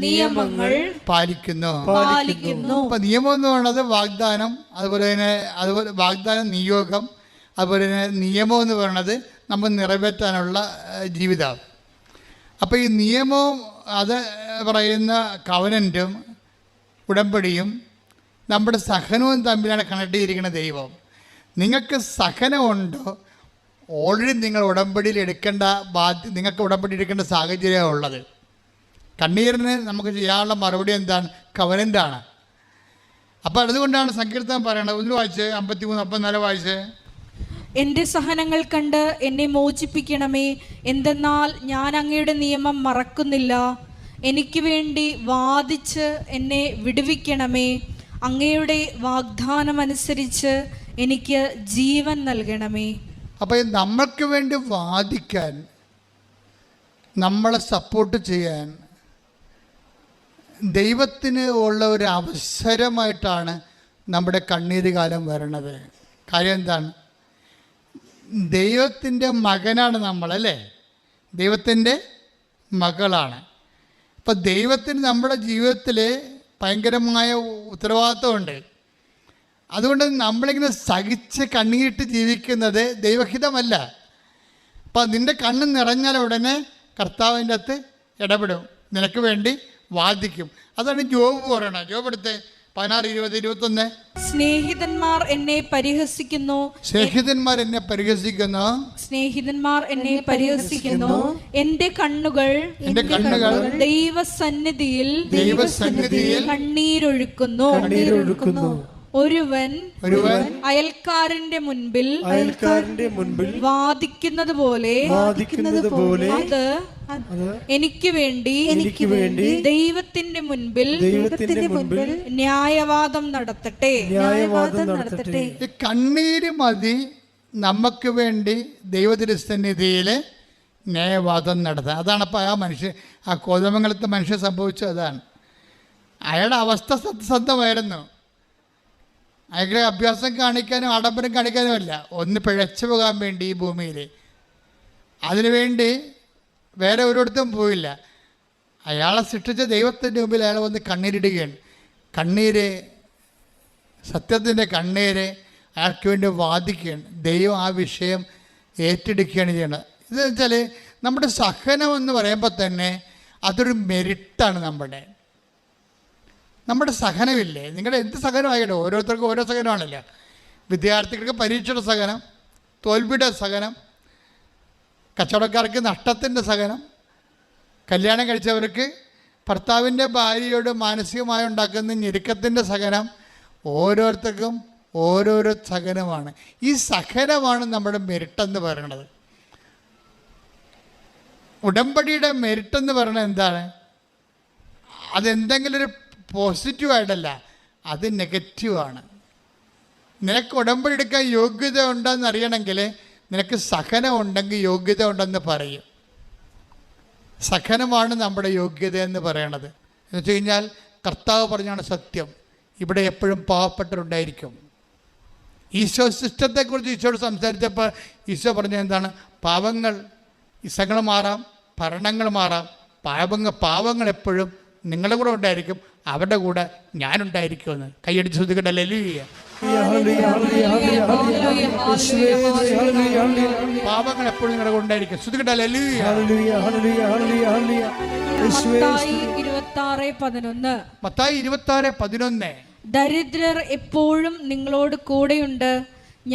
നിയമങ്ങൾ പാലിക്കുന്നു. അപ്പൊ നിയമം എന്ന് പറയുന്നത് വാഗ്ദാനം, അതുപോലെ വാഗ്ദാനം, നിയോഗം, അതുപോലെ തന്നെ നിയമം എന്ന് പറയുന്നത് നമ്മൾ നിറവേറ്റാനുള്ള ജീവിതം. അപ്പോൾ ഈ നിയമവും അത് പറയുന്ന കവനൻറ്റും ഉടമ്പടിയും നമ്മുടെ സഹനവും തമ്മിലാണ് കണക്ട് ചെയ്തിരിക്കുന്ന ദൈവം. നിങ്ങൾക്ക് സഹനമുണ്ടോ, ഓൾറെഡി നിങ്ങൾ ഉടമ്പടിയിൽ നിങ്ങൾക്ക് ഉടമ്പടി എടുക്കേണ്ട സാഹചര്യമാണ് ഉള്ളത്. കണ്ണീരിന് നമുക്ക് ചെയ്യാനുള്ള മറുപടി എന്താണ്? കവനൻ്റാണ്. അപ്പോൾ അതുകൊണ്ടാണ് സങ്കീർത്തനം പറയണത്. ഒന്ന് വായിച്ച് 53, 54 വായിച്ച്. എൻ്റെ സഹനങ്ങൾ കണ്ട് എന്നെ മോചിപ്പിക്കണമേ, എന്തെന്നാൽ ഞാൻ അങ്ങയുടെ നിയമം മറക്കുന്നില്ല. എനിക്ക് വേണ്ടി വാദിച്ച് എന്നെ വിടുവിക്കണമേ, അങ്ങയുടെ വാഗ്ദാനമനുസരിച്ച് എനിക്ക് ജീവൻ നൽകണമേ. അപ്പോൾ നമ്മൾക്ക് വേണ്ടി വാദിക്കാൻ, നമ്മളെ സപ്പോർട്ട് ചെയ്യാൻ ദൈവത്തിന് ഉള്ള ഒരു അവസരമായിട്ടാണ് നമ്മുടെ കണ്ണീര് കാലം വരണത്. കാര്യം എന്താണ്? ദൈവത്തിൻ്റെ മകനാണ് നമ്മളല്ലേ, ദൈവത്തിൻ്റെ മകളാണ്. അപ്പം ദൈവത്തിന് നമ്മുടെ ജീവിതത്തിൽ ഭയങ്കരമായ ഉത്തരവാദിത്വമുണ്ട്. അതുകൊണ്ട് നമ്മളിങ്ങനെ സഹിച്ച് കണ്ണീരിട്ട് ജീവിക്കുന്നത് ദൈവഹിതമല്ല. അപ്പം നിൻ്റെ കണ്ണ് നിറഞ്ഞാൽ ഉടനെ കർത്താവിൻ്റെ അകത്ത് ഇടപെടും, നിനക്ക് വേണ്ടി വാദിക്കും. അതാണ് ജോബ് പറയണത്. ജോബ് എടുത്ത് 16, 20, 21. സ്നേഹിതന്മാർ എന്നെ പരിഹസിക്കുന്നു, സ്നേഹിതന്മാർ എന്നെ പരിഹസിക്കുന്നു, സ്നേഹിതന്മാർ എന്നെ പരിഹസിക്കുന്നു. എന്റെ കണ്ണുകൾ ദൈവസന്നിധിയിൽ കണ്ണീരൊഴുക്കുന്നു. ഒരുവൻ അയൽക്കാരന്റെ മുൻപിൽ വാദിക്കുന്നത് പോലെ അത് എനിക്ക് വേണ്ടി ദൈവത്തിന്റെ മുൻപിൽ ന്യായവാദം നടത്തട്ടെ. ഈ കണ്ണീര് മതി നമുക്ക് വേണ്ടി ദൈവതിരുസന്നിധിയിൽ ന്യായവാദം നടത്താൻ. അതാണ് അപ്പോൾ ആ കോതമംഗലത്തെ മനുഷ്യൻ സംഭവിച്ചത്. അതാണ് അയാളുടെ അവസ്ഥ. സത്യസന്ധമായിരുന്നു. അയാളുടെ അഭ്യാസം കാണിക്കാനും ആഡംബരം കാണിക്കാനുമല്ല, ഒന്ന് പിഴച്ചു പോകാൻ വേണ്ടി ഈ ഭൂമിയിൽ. അതിനുവേണ്ടി വേറെ ഒരിടത്തും പോയില്ല. അയാളെ സൃഷ്ടിച്ച ദൈവത്തിൻ്റെ മുമ്പിൽ അയാൾ വന്ന് കണ്ണീരിടുകയാണ്. കണ്ണീര്, സത്യത്തിൻ്റെ കണ്ണീര് അയാൾക്ക് വേണ്ടി വാദിക്കുകയാണ്. ദൈവം ആ വിഷയം ഏറ്റെടുക്കുകയാണ് ചെയ്യുന്നത്. ഇതെന്ന് വെച്ചാൽ നമ്മുടെ സഹനം എന്ന് പറയുമ്പോൾ തന്നെ അതൊരു മെരിറ്റാണ്. നമ്മുടെ സഹനമില്ലേ, നിങ്ങളുടെ എന്ത് സഹനമായിട്ടോ, ഓരോരുത്തർക്കും ഓരോ സഹനമാണല്ലോ. വിദ്യാർത്ഥികൾക്ക് പരീക്ഷയുടെ സഹനം, തോൽവിയുടെ സഹനം, കച്ചവടക്കാർക്ക് നഷ്ടത്തിൻ്റെ സഹനം, കല്യാണം കഴിച്ചവർക്ക് ഭർത്താവിൻ്റെ ഭാര്യയോട് മാനസികമായി ഉണ്ടാക്കുന്ന ഞെരുക്കത്തിൻ്റെ സഹനം, ഓരോരുത്തർക്കും ഓരോരോ സഹനമാണ്. ഈ സഹനമാണ് നമ്മുടെ മെരിട്ടെന്ന് പറയുന്നത്. ഉടമ്പടിയുടെ മെരിട്ടെന്ന് പറയുന്നത് എന്താണ്? അതെന്തെങ്കിലും ഒരു പോസിറ്റീവായിട്ടല്ല, അത് നെഗറ്റീവാണ്. നിനക്ക് ഉടമ്പടി എടുക്കാൻ യോഗ്യത ഉണ്ടെന്ന് അറിയണമെങ്കിൽ നിനക്ക് സഹനം ഉണ്ടെങ്കിൽ യോഗ്യത ഉണ്ടെന്ന് പറയും. സഹനമാണ് നമ്മുടെ യോഗ്യത എന്ന് പറയണത്. എന്ന് വെച്ച് കഴിഞ്ഞാൽ കർത്താവ് പറഞ്ഞാണ് സത്യം. ഇവിടെ എപ്പോഴും പാവപ്പെട്ടവരുണ്ടായിരിക്കും. ഈശോ സിസ്റ്റത്തെക്കുറിച്ച് ഈശോയോട് സംസാരിച്ചപ്പോൾ ഈശോ പറഞ്ഞത് എന്താണ്? പാവങ്ങൾ, ഇസങ്ങൾ മാറാം, ഭരണങ്ങൾ മാറാം, പാവങ്ങൾ എപ്പോഴും നിങ്ങളുടെ കൂടെ ഉണ്ടായിരിക്കും, അവരുടെ കൂടെ ഞാനുണ്ടായിരിക്കുമെന്ന്. കൈയടിച്ച് ശ്രദ്ധിക്കട്ടെ. ഹല്ലേലൂയ. പാവങ്ങൾ എപ്പോഴും നിങ്ങളുടെ കൂടെ ഉണ്ടായിരിക്കും. ശ്രദ്ധിക്കട്ടെ. ഹല്ലേലൂയ. മത്തായി 26:11. ദരിദ്രർ എപ്പോഴും നിങ്ങളോട് കൂടെയുണ്ട്,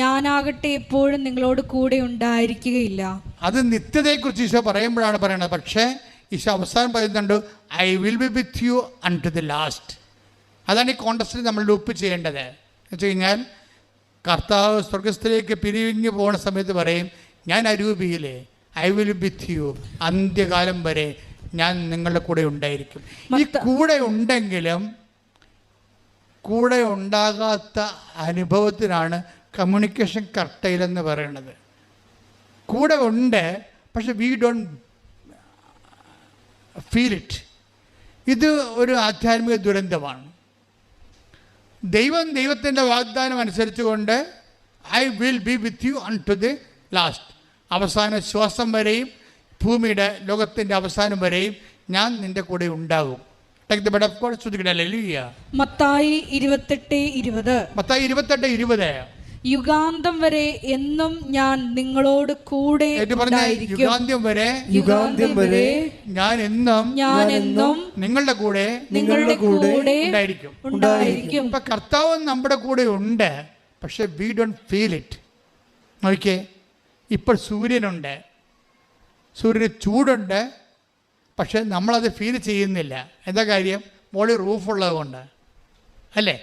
ഞാനാകട്ടെ എപ്പോഴും നിങ്ങളോട് കൂടെ ഉണ്ടായിരിക്കുകയില്ല. അത് നിത്യതയെക്കുറിച്ച് ഈശോ പറയുമ്പോഴാണ് പറയണത്. പക്ഷേ ഈശോ അവസാനം പറയുന്നുണ്ട്, I will be with you un to the last. അതാണ് ഈ കോണ്ടസ്റ്റിൽ നമ്മൾ ലൂപ്പ് ചെയ്യേണ്ടത്. എന്ന് വെച്ച് കഴിഞ്ഞാൽ കർത്താവ് സ്വർഗസ്ഥയിലേക്ക് പിരിഞ്ഞു പോകുന്ന സമയത്ത് പറയും, ഞാൻ അരൂപിയിലെ I will be with you, അന്ത്യകാലം വരെ ഞാൻ നിങ്ങളുടെ കൂടെ ഉണ്ടായിരിക്കും. ഈ കൂടെ ഉണ്ടെങ്കിലും കൂടെ ഉണ്ടാകാത്ത അനുഭവത്തിനാണ് കമ്മ്യൂണിക്കേഷൻ കർട്ടയിലെന്ന് പറയുന്നത്. കൂടെ ഉണ്ട്, പക്ഷെ വി ഡോണ്ട് ഫീൽ ഇറ്റ്. ഇത് ഒരു ആധ്യാത്മിക ദുരന്തമാണ്. ദൈവത്തിൻ്റെ വാഗ്ദാനം അനുസരിച്ചുകൊണ്ട് I will be with you un to the last, അവസാന ശ്വാസം വരെയും ഭൂമിയുടെ ലോകത്തിൻ്റെ അവസാനം വരെയും ഞാൻ നിൻ്റെ കൂടെ ഉണ്ടാകും. മത്തായി 28:20. യുഗാന്തം വരെ എന്നും ഞാൻ നിങ്ങളോട് കൂടെ യുഗാന്ത്യം വരെ ഞാൻ എന്നും നിങ്ങളുടെ കൂടെ ഉണ്ടായിരിക്കും. ഇപ്പൊ കർത്താവ് നമ്മുടെ കൂടെ ഉണ്ട്, പക്ഷെ വി ഡോണ്ട് ഫീൽ ഇറ്റ്. നോക്കിയേ, ഇപ്പോൾ സൂര്യനുണ്ട്, സൂര്യന് ചൂടുണ്ട്, പക്ഷെ നമ്മളത് ഫീൽ ചെയ്യുന്നില്ല. എന്താ കാര്യം? മോളിൽ റൂഫുള്ളത് കൊണ്ട് അല്ലേ?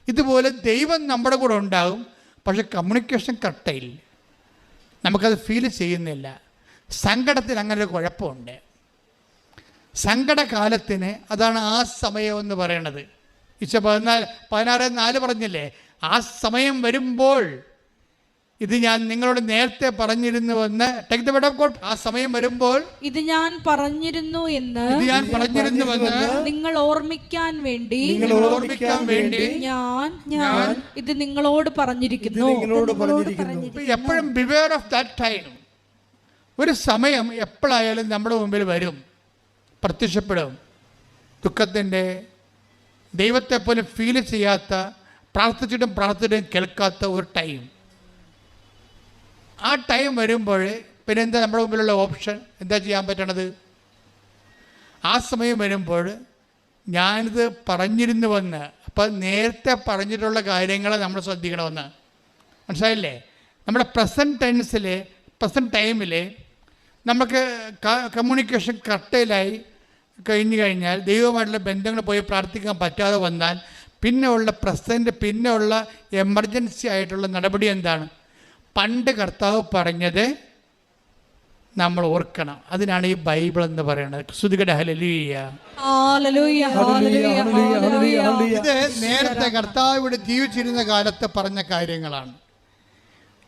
ഇതുപോലെ ദൈവം നമ്മുടെ കൂടെ ഉണ്ടാകും, പക്ഷെ കമ്മ്യൂണിക്കേഷൻ കറക്റ്റായില്ല, നമുക്കത് ഫീൽ ചെയ്യുന്നില്ല. സങ്കടത്തിന് അങ്ങനെ ഒരു കുഴപ്പമുണ്ട്. സങ്കടകാലത്തിന് അതാണ് ആ സമയം എന്ന് പറയണത്. ഈശോ 16:4 പറഞ്ഞില്ലേ, ആ സമയം വരുമ്പോൾ ഇത് ഞാൻ നിങ്ങളോട് നേരത്തെ പറഞ്ഞിരുന്നുവെന്ന് take the word of God. ആ സമയം വരുമ്പോൾ ഇത് ഞാൻ പറഞ്ഞിരുന്നുവെന്ന് നിങ്ങൾ ഓർമ്മിക്കാൻ വേണ്ടി ഞാൻ ഇത് നിങ്ങളോട് പറഞ്ഞിരിക്കുന്നു. എപ്പോഴും ബിവെയർ ഓഫ് ദാറ്റ് ടൈം. ഒരു സമയം എപ്പോഴായാലും നമ്മുടെ മുമ്പിൽ വരും, പ്രത്യക്ഷപ്പെടും. ദുഃഖത്തിൻ്റെ, ദൈവത്തെ പോലും ഫീൽ ചെയ്യാത്ത, പ്രാർത്ഥിച്ചിട്ടും കേൾക്കാത്ത ഒരു ടൈം. ആ ടൈം വരുമ്പോൾ പിന്നെ എന്താ നമ്മുടെ മുമ്പിലുള്ള ഓപ്ഷൻ? എന്താ ചെയ്യാൻ പറ്റണത്? ആ സമയം വരുമ്പോൾ ഞാനിത് പറഞ്ഞിരുന്നുവെന്ന്, അപ്പം നേരത്തെ പറഞ്ഞിട്ടുള്ള കാര്യങ്ങൾ നമ്മൾ ശ്രദ്ധിക്കണമെന്ന്. മനസ്സിലായില്ലേ? നമ്മുടെ പ്രസൻറ്റ് ടൈമിൽ നമുക്ക് കമ്മ്യൂണിക്കേഷൻ കട്ടയിലായി കഴിഞ്ഞു കഴിഞ്ഞാൽ, ദൈവമായിട്ടുള്ള ബന്ധങ്ങൾ പോയി പ്രാർത്ഥിക്കാൻ പറ്റാതെ വന്നാൽ, പിന്നെ ഉള്ള എമർജൻസി ആയിട്ടുള്ള നടപടി എന്താണ്? പണ്ട് കർത്താവ് പറഞ്ഞത് നമ്മൾ ഓർക്കണം. അതിനാണ് ഈ ബൈബിൾ എന്ന് പറയുന്നത്. സ്തുതിക്കട്ടെ, ഹല്ലേലൂയ. ഇത് നേരത്തെ കർത്താവ് ഇവിടെ ജീവിച്ചിരുന്ന കാലത്ത് പറഞ്ഞ കാര്യങ്ങളാണ്.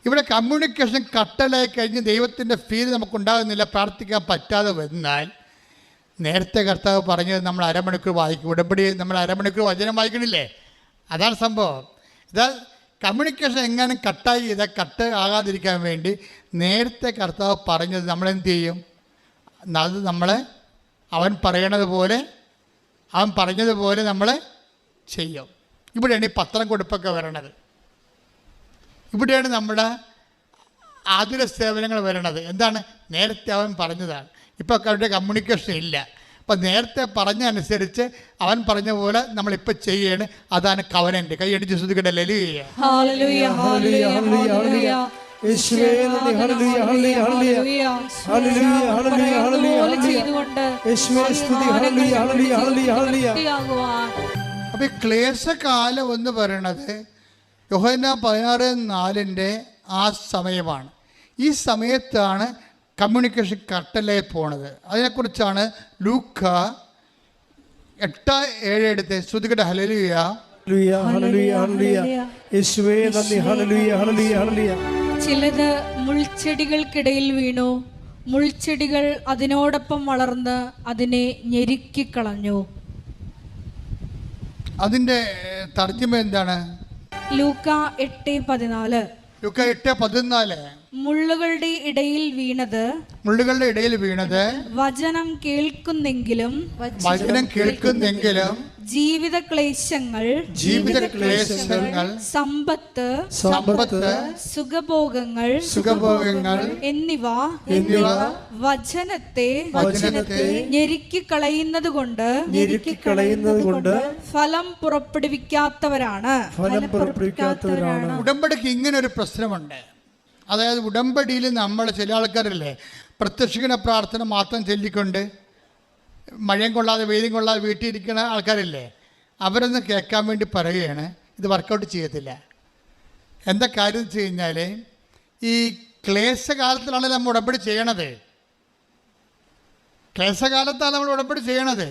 ഇവിടെ കമ്മ്യൂണിക്കേഷൻ കട്ടലായി കഴിഞ്ഞ് ദൈവത്തിൻ്റെ ഫീൽ നമുക്കുണ്ടാകുന്നില്ല, പ്രാർത്ഥിക്കാൻ പറ്റാതെ വന്നാൽ, നേരത്തെ കർത്താവ് പറഞ്ഞത് നമ്മൾ അരമണിക്കൂർ വായിക്കും. ഉടമ്പടി നമ്മൾ അരമണിക്കൂർ വചനം വായിക്കണില്ലേ? അതാണ് സംഭവം. ഇതാ കമ്മ്യൂണിക്കേഷൻ എങ്ങാനും കട്ടായി ചെയ്താൽ കട്ട് ആകാതിരിക്കാൻ വേണ്ടി നേരത്തെ കർത്താവ് പറഞ്ഞത് നമ്മളെന്ത് ചെയ്യും? അത് അവൻ പറഞ്ഞതുപോലെ നമ്മൾ ചെയ്യും. ഇവിടെയാണ് ഈ പത്രം കൊടുപ്പൊക്കെ വരണത്. ഇവിടെയാണ് നമ്മുടെ ആതുര സേവനങ്ങൾ വരണത്. എന്താണ്? നേരത്തെ അവൻ പറഞ്ഞതാണ്. ഇപ്പോൾ അവരുടെ കമ്മ്യൂണിക്കേഷൻ ഇല്ല. അപ്പം നേരത്തെ പറഞ്ഞ അനുസരിച്ച് അവൻ പറഞ്ഞ പോലെ നമ്മളിപ്പോൾ ചെയ്യാണ്. അതാണ് കവനൻ്റ്. കൈയടിച്ച് ശ്രദ്ധിക്കട്ടെ. ഹല്ലേലൂയ. അപ്പം ഈ ക്ലേശകാലം എന്ന് പറയണത് യോഹന്നാൻ 16:4 ആ സമയമാണ്. ഈ സമയത്താണ് കമ്മ്യൂണിക്കേഷൻ കട്ടലായി പോണത്. അതിനെക്കുറിച്ചാണ് ലൂക്ക 8:7 എടുത്ത് ശ്രുതികട. ഹല്ലേലൂയ. ചിലത് മുൾച്ചെടികൾക്കിടയിൽ വീണു, മുൾച്ചെടികൾ അതിനോടൊപ്പം വളർന്ന് അതിനെ ഞെരുക്കിക്കളഞ്ഞു. അതിന്റെ തർജ്ജമ എന്താണ്? ലൂക്ക 8:14. ലൂക്ക 8:14. മുള്ളുകളുടെ ഇടയിൽ വീണത് വചനം കേൾക്കുന്നെങ്കിലും ജീവിത ക്ലേശങ്ങൾ, സമ്പത്ത്, സുഖഭോഗങ്ങൾ എന്നിവ വചനത്തെ ഞെരുക്കിക്കളയുന്നത് കൊണ്ട് ഫലം പുറപ്പെടുവിക്കാത്തവരാണ്. ഉടമ്പടിക്ക് ഇങ്ങനെ ഒരു പ്രശ്നമുണ്ട്. അതായത് ഉടമ്പടിയിൽ നമ്മൾ ചില ആൾക്കാരല്ലേ പ്രത്യക്ഷിക്കുന്ന പ്രാർത്ഥന മാത്രം ചൊല്ലിക്കൊണ്ട് മഴയും കൊള്ളാതെ വെയിലും കൊള്ളാതെ വീട്ടിൽ ഇരിക്കുന്ന ആൾക്കാരില്ലേ, അവരൊന്ന് കേൾക്കാൻ വേണ്ടി പറയുകയാണ് ഇത് വർക്കൗട്ട് ചെയ്യത്തില്ല. എന്താ കാര്യം വെച്ച് കഴിഞ്ഞാൽ, ഈ ക്ലേശകാലത്തിലാണ് നമ്മൾ ഉടമ്പടി ചെയ്യണത്. ക്ലേശകാലത്താണ് നമ്മൾ ഉടമ്പടി ചെയ്യണത്.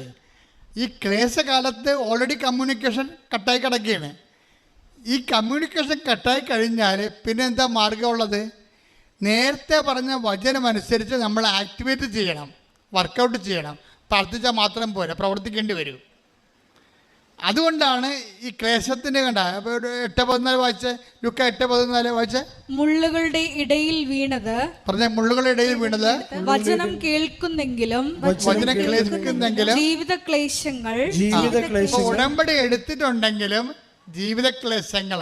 ഈ ക്ലേശകാലത്ത് ഓൾറെഡി കമ്മ്യൂണിക്കേഷൻ കട്ടായി കിടക്കുകയാണ്. ഈ കമ്മ്യൂണിക്കേഷൻ കട്ടായി കഴിഞ്ഞാൽ പിന്നെ എന്താ മാർഗമുള്ളത്? നേരത്തെ പറഞ്ഞ വചനമനുസരിച്ച് നമ്മൾ ആക്ടിവേറ്റ് ചെയ്യണം, വർക്കൗട്ട് ചെയ്യണം. പ്രാർത്ഥിച്ചാൽ മാത്രം പോരാ, പ്രവർത്തിക്കേണ്ടി വരും. അതുകൊണ്ടാണ് ഈ ക്ലേശത്തിൻ്റെ കണ്ട 8:14 വായിച്ച്, ലൂക്ക 8:14 വായിച്ച്. മുള്ളുകളുടെ ഇടയിൽ വീണത് വചനം കേൾക്കുന്നെങ്കിലും ജീവിത ക്ലേശങ്ങൾ. ഉടമ്പടി എടുത്തിട്ടുണ്ടെങ്കിലും ജീവിത ക്ലേശങ്ങൾ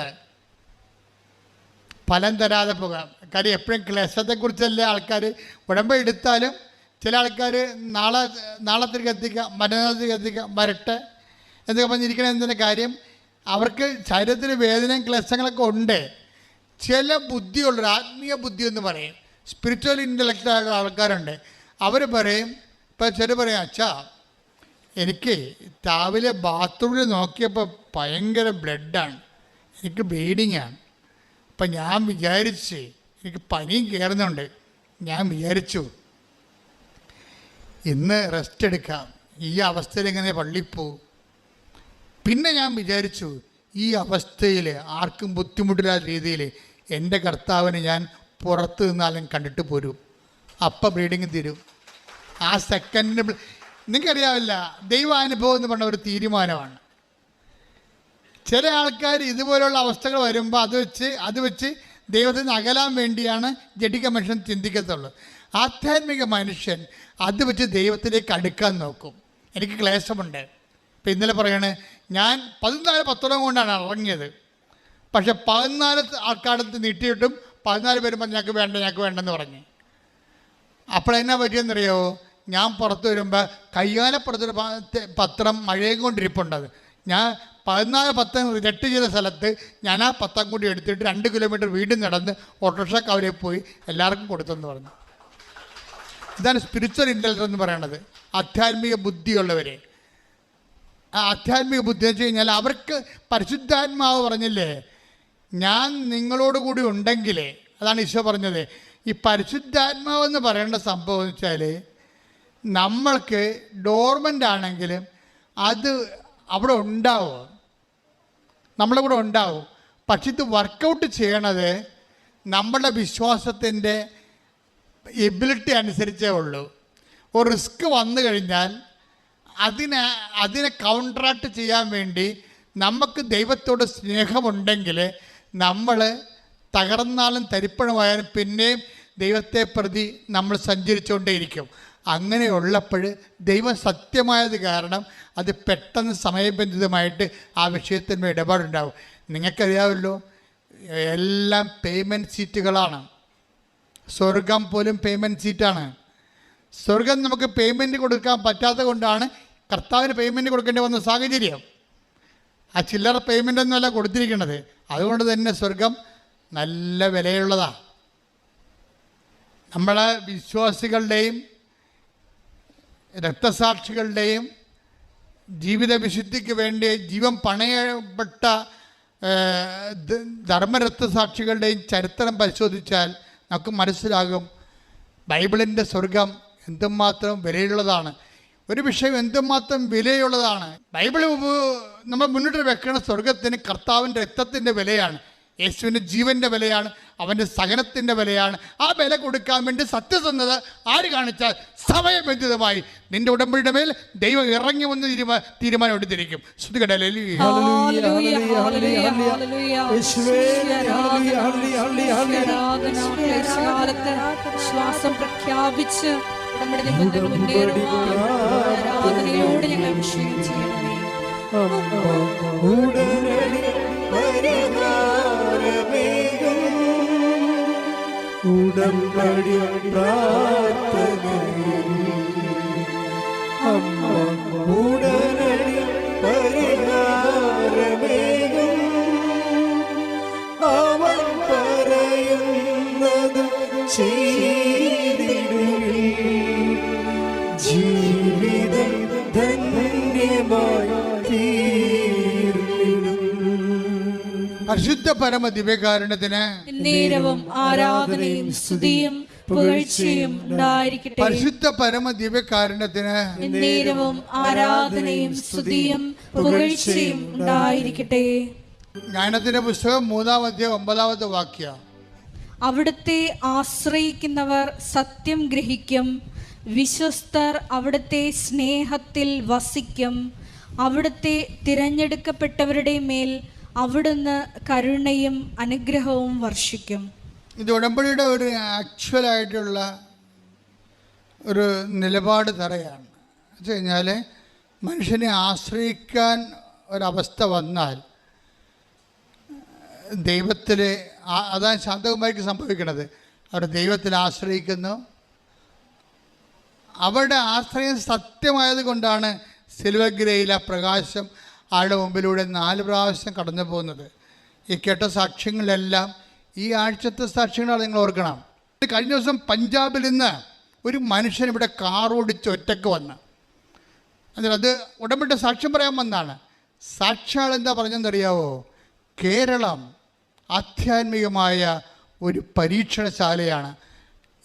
ഫലം തരാതെ പോകാം. കാര്യം എപ്പോഴും ക്ലേശത്തെക്കുറിച്ചല്ലേ ആൾക്കാർ ഉടമ്പടി എടുത്താലും. ചില ആൾക്കാർ നാളത്തേക്ക് എത്തിക്കാം, മറ്റന്നാളത്തേക്ക് എത്തിക്കാം, വരട്ടെ എന്നൊക്കെ പറഞ്ഞിരിക്കണ. എന്തിൻ്റെ കാര്യം? അവർക്ക് ശരീരത്തിന് വേദനയും ക്ലേശങ്ങളൊക്കെ ഉണ്ട്. ചില ബുദ്ധിയുള്ളൊരു ആത്മീയ ബുദ്ധി എന്ന് പറയും, സ്പിരിച്വൽ ഇൻ്റലക്റ്റായ ആൾക്കാരുണ്ട്. അവർ പറയും, ഇപ്പം ചില പറയും, അച്ഛാ എനിക്ക് രാവിലെ ബാത്റൂമിൽ നോക്കിയപ്പോൾ ഭയങ്കര ബ്ലഡാണ്, എനിക്ക് ബ്ലീഡിങ്ങാണ്. അപ്പം ഞാൻ വിചാരിച്ച്, എനിക്ക് പനിയും കയറുന്നുണ്ട്, ഞാൻ വിചാരിച്ചു ഇന്ന് റെസ്റ്റ് എടുക്കാം, ഈ അവസ്ഥയിൽ എങ്ങനെ പള്ളിയിൽ പോവും. പിന്നെ ഞാൻ വിചാരിച്ചു ഈ അവസ്ഥയിൽ ആർക്കും ബുദ്ധിമുട്ടില്ലാത്ത രീതിയിൽ എൻ്റെ കർത്താവിന് ഞാൻ പുറത്ത് നിന്നാലും കണ്ടിട്ട് പോരും. അപ്പം ബ്ലീഡിങ് തീരും. ആ സെക്കൻഡിന് നിങ്ങൾക്കറിയാവില്ല, ദൈവാനുഭവം എന്ന് പറഞ്ഞ ഒരു തീരുമാനമാണ്. ചില ആൾക്കാർ ഇതുപോലുള്ള അവസ്ഥകൾ വരുമ്പോൾ അത് വെച്ച് ദൈവത്തിൽ നിന്ന് അകലാൻ വേണ്ടിയാണ് ജഡിക മനുഷ്യൻ ചിന്തിക്കത്തുള്ളൂ. ആധ്യാത്മിക മനുഷ്യൻ അത് വെച്ച് ദൈവത്തിലേക്ക് അടുക്കാൻ നോക്കും. എനിക്ക് ക്ലേശമുണ്ട്. ഇപ്പം ഇന്നലെ പറയണേ, ഞാൻ 14 കൊണ്ടാണ് ഇറങ്ങിയത്. പക്ഷെ 14 ആൾക്കാടത്ത് നീട്ടിയിട്ടും 14 പേരും പറഞ്ഞു ഞങ്ങൾക്ക് വേണ്ടെന്ന് പറഞ്ഞു. അപ്പോഴെന്നാ പറ്റിയെന്നറിയോ? ഞാൻ പുറത്ത് വരുമ്പോൾ കയ്യാലപ്പുറത്തൊരു പത്രം മഴയും കൊണ്ടിരിപ്പുണ്ടത്. ഞാൻ 14 പത്രം റിജക്ട് ചെയ്ത സ്ഥലത്ത് ഞാൻ ആ പത്രം കൂടി എടുത്തിട്ട് 2 കിലോമീറ്റർ വീണ്ടും നടന്ന് ഓട്ടോറിക്ഷ കവരെ പോയി എല്ലാവർക്കും കൊടുത്തെന്ന് പറഞ്ഞു. ഇതാണ് സ്പിരിച്വൽ ഇൻ്റലിജൻസ് എന്ന് പറയണത്. ആധ്യാത്മിക ബുദ്ധിയുള്ളവരെ. ആ ആധ്യാത്മിക ബുദ്ധി എന്ന് വെച്ച് കഴിഞ്ഞാൽ അവർക്ക് പരിശുദ്ധാത്മാവ് പറഞ്ഞില്ലേ, ഞാൻ നിങ്ങളോട് കൂടി ഉണ്ടെങ്കിലേ, അതാണ് ഈശോ പറഞ്ഞത്. ഈ പരിശുദ്ധാത്മാവെന്ന് പറയേണ്ട സംഭവം എന്ന് വെച്ചാൽ നമ്മൾക്ക് ഡോർമെൻ്റ് ആണെങ്കിലും അത് അവിടെ ഉണ്ടാവും, നമ്മളെ കൂടെ ഉണ്ടാവും. പക്ഷെ ഇത് വർക്കൗട്ട് ചെയ്യണത് നമ്മുടെ വിശ്വാസത്തിൻ്റെ എബിലിറ്റി അനുസരിച്ചേ ഉള്ളൂ. ഒരു റിസ്ക് വന്നു കഴിഞ്ഞാൽ അതിനെ കൗണ്ടറാക്ട് ചെയ്യാൻ വേണ്ടി നമുക്ക് ദൈവത്തോട് സ്നേഹമുണ്ടെങ്കിൽ നമ്മൾ തകർന്നാലും തരിപ്പണമായാലും പിന്നെയും ദൈവത്തെ പ്രതി നമ്മൾ സഞ്ചരിച്ചുകൊണ്ടേയിരിക്കും. അങ്ങനെയുള്ളപ്പോൾ ദൈവം സത്യമായത് കാരണം അത് പെട്ടെന്ന് സമയബന്ധിതമായിട്ട് ആ വിഷയത്തിന്മേൽ ഇടപാടുണ്ടാവും. നിങ്ങൾക്കറിയാമല്ലോ, എല്ലാം പേയ്മെൻറ്റ് സീറ്റുകളാണ്. സ്വർഗം പോലും പേയ്മെൻറ്റ് സീറ്റാണ്. സ്വർഗം നമുക്ക് പേയ്മെൻറ്റ് കൊടുക്കാൻ പറ്റാത്ത കൊണ്ടാണ് കർത്താവിന് പേയ്മെൻറ്റ് കൊടുക്കേണ്ടി വന്ന സാഹചര്യം. ആ ചില്ലറ പേയ്മെൻ്റ് ഒന്നുമല്ല കൊടുത്തിരിക്കുന്നത്. അതുകൊണ്ട് തന്നെ സ്വർഗം നല്ല വിലയുള്ളതാണ്. നമ്മളെ വിശ്വാസികളുടെയും രക്തസാക്ഷികളുടെയും ജീവിത വിശുദ്ധിക്ക് വേണ്ടി ജീവൻ പണയപ്പെട്ട ധർമ്മരക്തസാക്ഷികളുടെയും ചരിത്രം പരിശോധിച്ചാൽ നമുക്ക് മനസ്സിലാകും ബൈബിളിൻ്റെ സ്വർഗം എന്തുമാത്രം വിലയുള്ളതാണ്. ഒരു വിഷയം എന്തുമാത്രം വിലയുള്ളതാണ്. ബൈബിൾ നമ്മൾ മുന്നോട്ട് വെക്കുന്ന സ്വർഗത്തിന് കർത്താവിൻ്റെ രക്തത്തിൻ്റെ വിലയാണ്, യേശുവിൻ്റെ ജീവൻ്റെ വിലയാണ്, അവൻ്റെ സഹനത്തിൻ്റെ വിലയാണ്. ആ വില കൊടുക്കാൻ വേണ്ടി സത്യസന്ധത ആര് കാണിച്ചാൽ സമയബന്ധിതമായി നിന്റെ ഉടമ്പടിയുടെ മേൽ ദൈവം ഇറങ്ങി വന്ന് തീരുമാനം എടുത്തിരിക്കും. ശ്വാസം പ്രഖ്യാപിച്ച് ആരാധനയോട് ഞങ്ങൾ അഭിഷേകം ചെയ്യണമേ. ഉടമ്പടി പ്രാർത്ഥനയിൽ അമ്മ ഉടനടി പരിഹാരമേകും. അവൻ പറയുന്നത് ചെയ്തിടുവിൻ, ജീവിതം ധന്യമായി തീർന്നിടും. പരിശുദ്ധ പരമ ദിവ്യകാരുണ്യത്തിന് നേരവും ആരാധനയും സ്തുതിയും പുകഴ്ചയും ഉണ്ടായിരിക്കട്ടെ. പരിശുദ്ധ പരമ ദിവ്യകാരുണ്യത്തിന് നേരവും ആരാധനയും സ്തുതിയും പുകഴ്ചയും ഉണ്ടായിരിക്കട്ടെ. ജ്ഞാനത്തിന്റെ പുസ്തകം 3-ാം വാക്യം. അവിടുത്തെ ആശ്രയിക്കുന്നവർ സത്യം ഗ്രഹിക്കും, വിശ്വസ്തർ അവിടുത്തെ സ്നേഹത്തിൽ വസിക്കും. അവിടുത്തെ തിരഞ്ഞെടുക്കപ്പെട്ടവരുടെ മേൽ അവിടുന്ന് കരുണയും അനുഗ്രഹവും വർഷിക്കും. ഇത് ഉടമ്പടിയുടെ ഒരു ആക്ച്വലായിട്ടുള്ള ഒരു നിലപാട് തറയാണ്. എന്ന് വെച്ച് കഴിഞ്ഞാൽ മനുഷ്യനെ ആശ്രയിക്കാൻ ഒരവസ്ഥ വന്നാൽ ദൈവത്തിൽ, അതാണ് ശാന്തകുമാരിക്ക് സംഭവിക്കുന്നത്. അവർ ദൈവത്തിൽ ആശ്രയിക്കുന്നു. അവരുടെ ആശ്രയം സത്യമായത് കൊണ്ടാണ് സിൽവഗിരയിൽ ആ പ്രകാശം ആളുടെ മുമ്പിലൂടെ 4 പ്രാവശ്യം കടന്നു പോകുന്നത്. ഈ കേട്ട സാക്ഷ്യങ്ങളെല്ലാം ഈ ആഴ്ചത്തെ സാക്ഷ്യങ്ങളാണ്. നിങ്ങൾ ഓർക്കണം. കഴിഞ്ഞ ദിവസം പഞ്ചാബിൽ നിന്ന് ഒരു മനുഷ്യൻ ഇവിടെ കാർ ഓടിച്ച് ഒറ്റയ്ക്ക് വന്ന്, അത് ഉടമ്പടി സാക്ഷ്യം പറയാൻ വന്നാണ്. സാക്ഷിയാൾ എന്താ പറഞ്ഞെന്നറിയാവോ? കേരളം ആധ്യാത്മികമായ ഒരു പരീക്ഷണശാലയാണ്.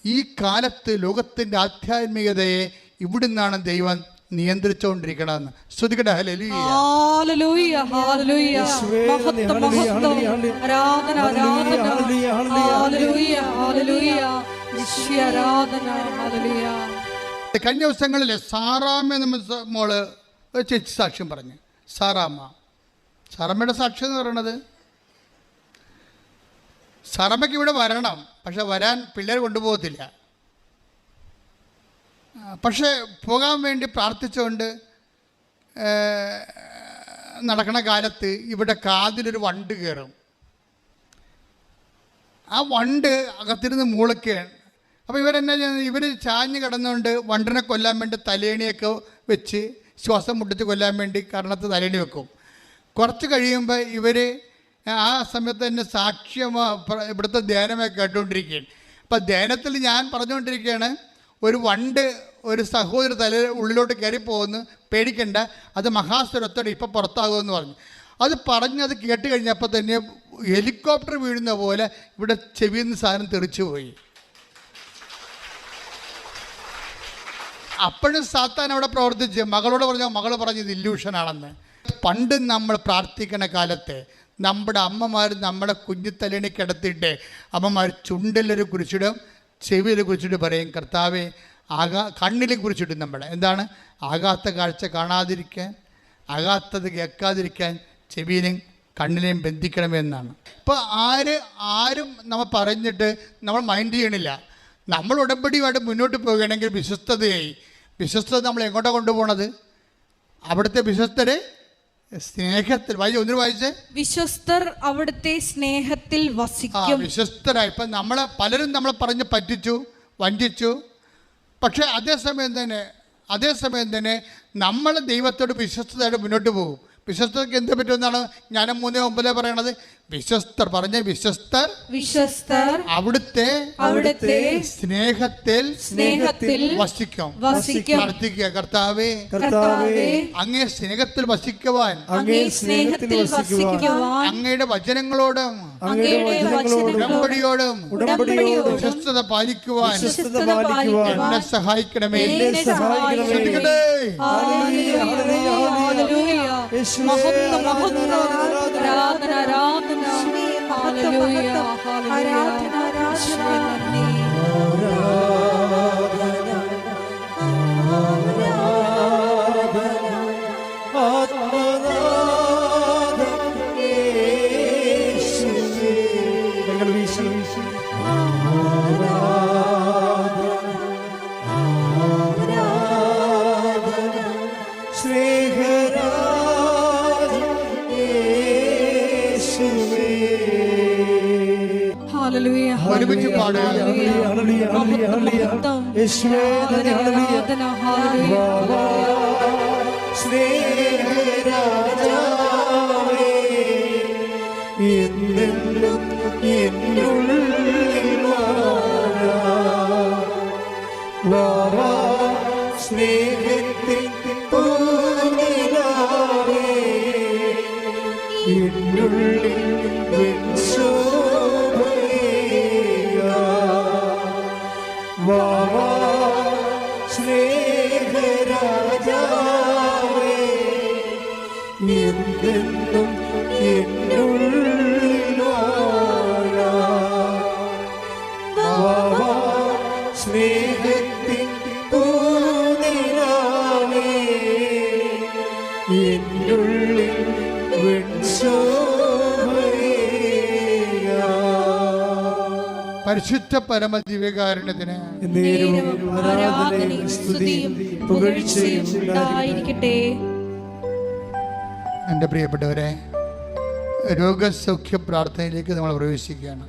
ഈ കാലത്ത് ലോകത്തിൻ്റെ ആധ്യാത്മികതയെ ഇവിടുന്നാണ് ദൈവം നിയന്ത്രിച്ചുകൊണ്ടിരിക്കണമെന്ന്. ശ്രുതികട ഹല്ലേലൂയ. Hallelujah, hallelujah. മഹത്വം, മഹത്വം. ആരാധന, ആരാധന. Hallelujah, hallelujah. യേശുവേ ആരാധന. ഹല്ലേലൂയ. കഴിഞ്ഞ ദിവസങ്ങളിൽ സാറാമ്മ എന്ന മോള് ഒരു ചേച്ചി സാക്ഷ്യം പറഞ്ഞു. സാറാമ്മയുടെ സാക്ഷ്യം എന്ന് പറയുന്നത്, സാറാമ്മയ്ക്ക് ഇവിടെ വരണം, പക്ഷെ വരാൻ പിള്ളേർ കൊണ്ടുപോകത്തില്ല. പക്ഷേ പോകാൻ വേണ്ടി പ്രാർത്ഥിച്ചുകൊണ്ട് നടക്കണ കാലത്ത് ഇവിടെ കാതിലൊരു വണ്ട് കയറും. ആ വണ്ട് അകത്തിരുന്ന് മൂളക്കുകയാണ്. അപ്പോൾ ഇവരെന്നാ ചെയ്യുന്നത്, ഇവർ ചാഞ്ഞ് കിടന്നുകൊണ്ട് വണ്ടിനെ കൊല്ലാൻ വേണ്ടി തലേണിയൊക്കെ വെച്ച് ശ്വാസം മുട്ടിച്ച് കൊല്ലാൻ വേണ്ടി കർണത്ത് തലേണി വെക്കും. കുറച്ച് കഴിയുമ്പോൾ ഇവർ ആ സമയത്ത് തന്നെ സാക്ഷ്യം ഇവിടുത്തെ ധ്യാനമൊക്കെ കേട്ടുകൊണ്ടിരിക്കുകയാണ്. അപ്പം ധ്യാനത്തിൽ ഞാൻ പറഞ്ഞുകൊണ്ടിരിക്കുകയാണ്, ഒരു വണ്ട് ഒരു സഹോദര തല ഉള്ളിലോട്ട് കയറിപ്പോകുന്നു, പേടിക്കണ്ട, അത് മഹാസ്വരത്തോടെ ഇപ്പം പുറത്താകുമെന്ന് പറഞ്ഞു. അത് പറഞ്ഞത് കേട്ട് കഴിഞ്ഞപ്പോൾ തന്നെ ഹെലികോപ്റ്റർ വീഴുന്ന പോലെ ഇവിടെ ചെവിയിൽ നിന്ന് സാധനം തെറിച്ചു പോയി. അപ്പോഴും സാത്താൻ അവിടെ പ്രവർത്തിച്ച് മകളോട് മകൾ പറഞ്ഞത് ഇല്യൂഷനാണെന്ന്. പണ്ട് നമ്മൾ പ്രാർത്ഥിക്കണ കാലത്ത് നമ്മുടെ അമ്മമാർ നമ്മളെ കുഞ്ഞിത്തലേണി കിടത്തിയിട്ട് അമ്മമാർ ചുണ്ടിലൊരു കുരിച്ചിടും, ചെവിയിൽ കുരിച്ചിട്ട് പറയും, കർത്താവേ കണ്ണിൽ കുരിച്ചിടും. നമ്മളെ എന്താണ്, ആകാത്ത കാഴ്ച കാണാതിരിക്കാൻ, ആകാത്തത് കേൾക്കാതിരിക്കാൻ ചെവിയിലും കണ്ണിനെയും ബന്ധിക്കണമെന്നാണ്. ഇപ്പോൾ ആരും നമ്മൾ പറഞ്ഞിട്ട് നമ്മൾ മൈൻഡ് ചെയ്യണില്ല. നമ്മൾ ഉടമ്പടിയുമായിട്ട് മുന്നോട്ട് പോകുകയാണെങ്കിൽ വിശ്വസ്തത നമ്മൾ എങ്ങോട്ടാണ് കൊണ്ടുപോകണത്? അവിടുത്തെ വിശ്വസ്തരെ സ്നേഹത്തിൽ വായിച്ചേ, വിശ്വസ്തർ അവിടുത്തെ സ്നേഹത്തിൽ വസിക്കും. വിശ്വസ്തരായി. ഇപ്പം പലരും നമ്മളെ പറഞ്ഞ് പറ്റിച്ചു, വഞ്ചിച്ചു. പക്ഷേ അതേസമയം തന്നെ നമ്മൾ ദൈവത്തോട് വിശ്വസ്തതായിട്ട് മുന്നോട്ട് പോകും. വിശ്വസ്തർക്ക് എന്ത് പറ്റുമെന്നാണ് ഞാൻ 3:9 പറയണത്. വിശ്വസ്തർ അവിടുത്തെ സ്നേഹത്തിൽ വസിക്കും. പ്രാർത്ഥിക്കുക, കർത്താവേ അങ്ങേ സ്നേഹത്തിൽ വസിക്കുവാൻ, അങ്ങയുടെ വചനങ്ങളോടും ഉടമ്പടിയോടും വിശ്വസ്തത പാലിക്കുവാൻ എന്നെ സഹായിക്കണമേ. മഹത്വം, മഹത്വം. ആരാധന, ആരാധന. Hallelujah, hallelujah. യേശുവേ നന്ദി. ഒരുമിച്ച് പാടുക. സ്നേഹത്തിൽ സ്നേഹരാജാവേ എന്തെന്നും എന്നുള്ളിൽ വാഴാ സ്നേഹത്തിൻ പൂനിലാവേ എന്നുള്ളിൽ പരിശുദ്ധ പരമദിവ്യകാരുണ്യത്തിന് ആരാധനയും സ്തുതിയും പുകഴ്ചയും ഉണ്ടായിരിക്കട്ടെ. എൻ്റെ പ്രിയപ്പെട്ടവരെ, രോഗസൗഖ്യ പ്രാർത്ഥനയിലേക്ക് നമ്മൾ പ്രവേശിക്കുകയാണ്.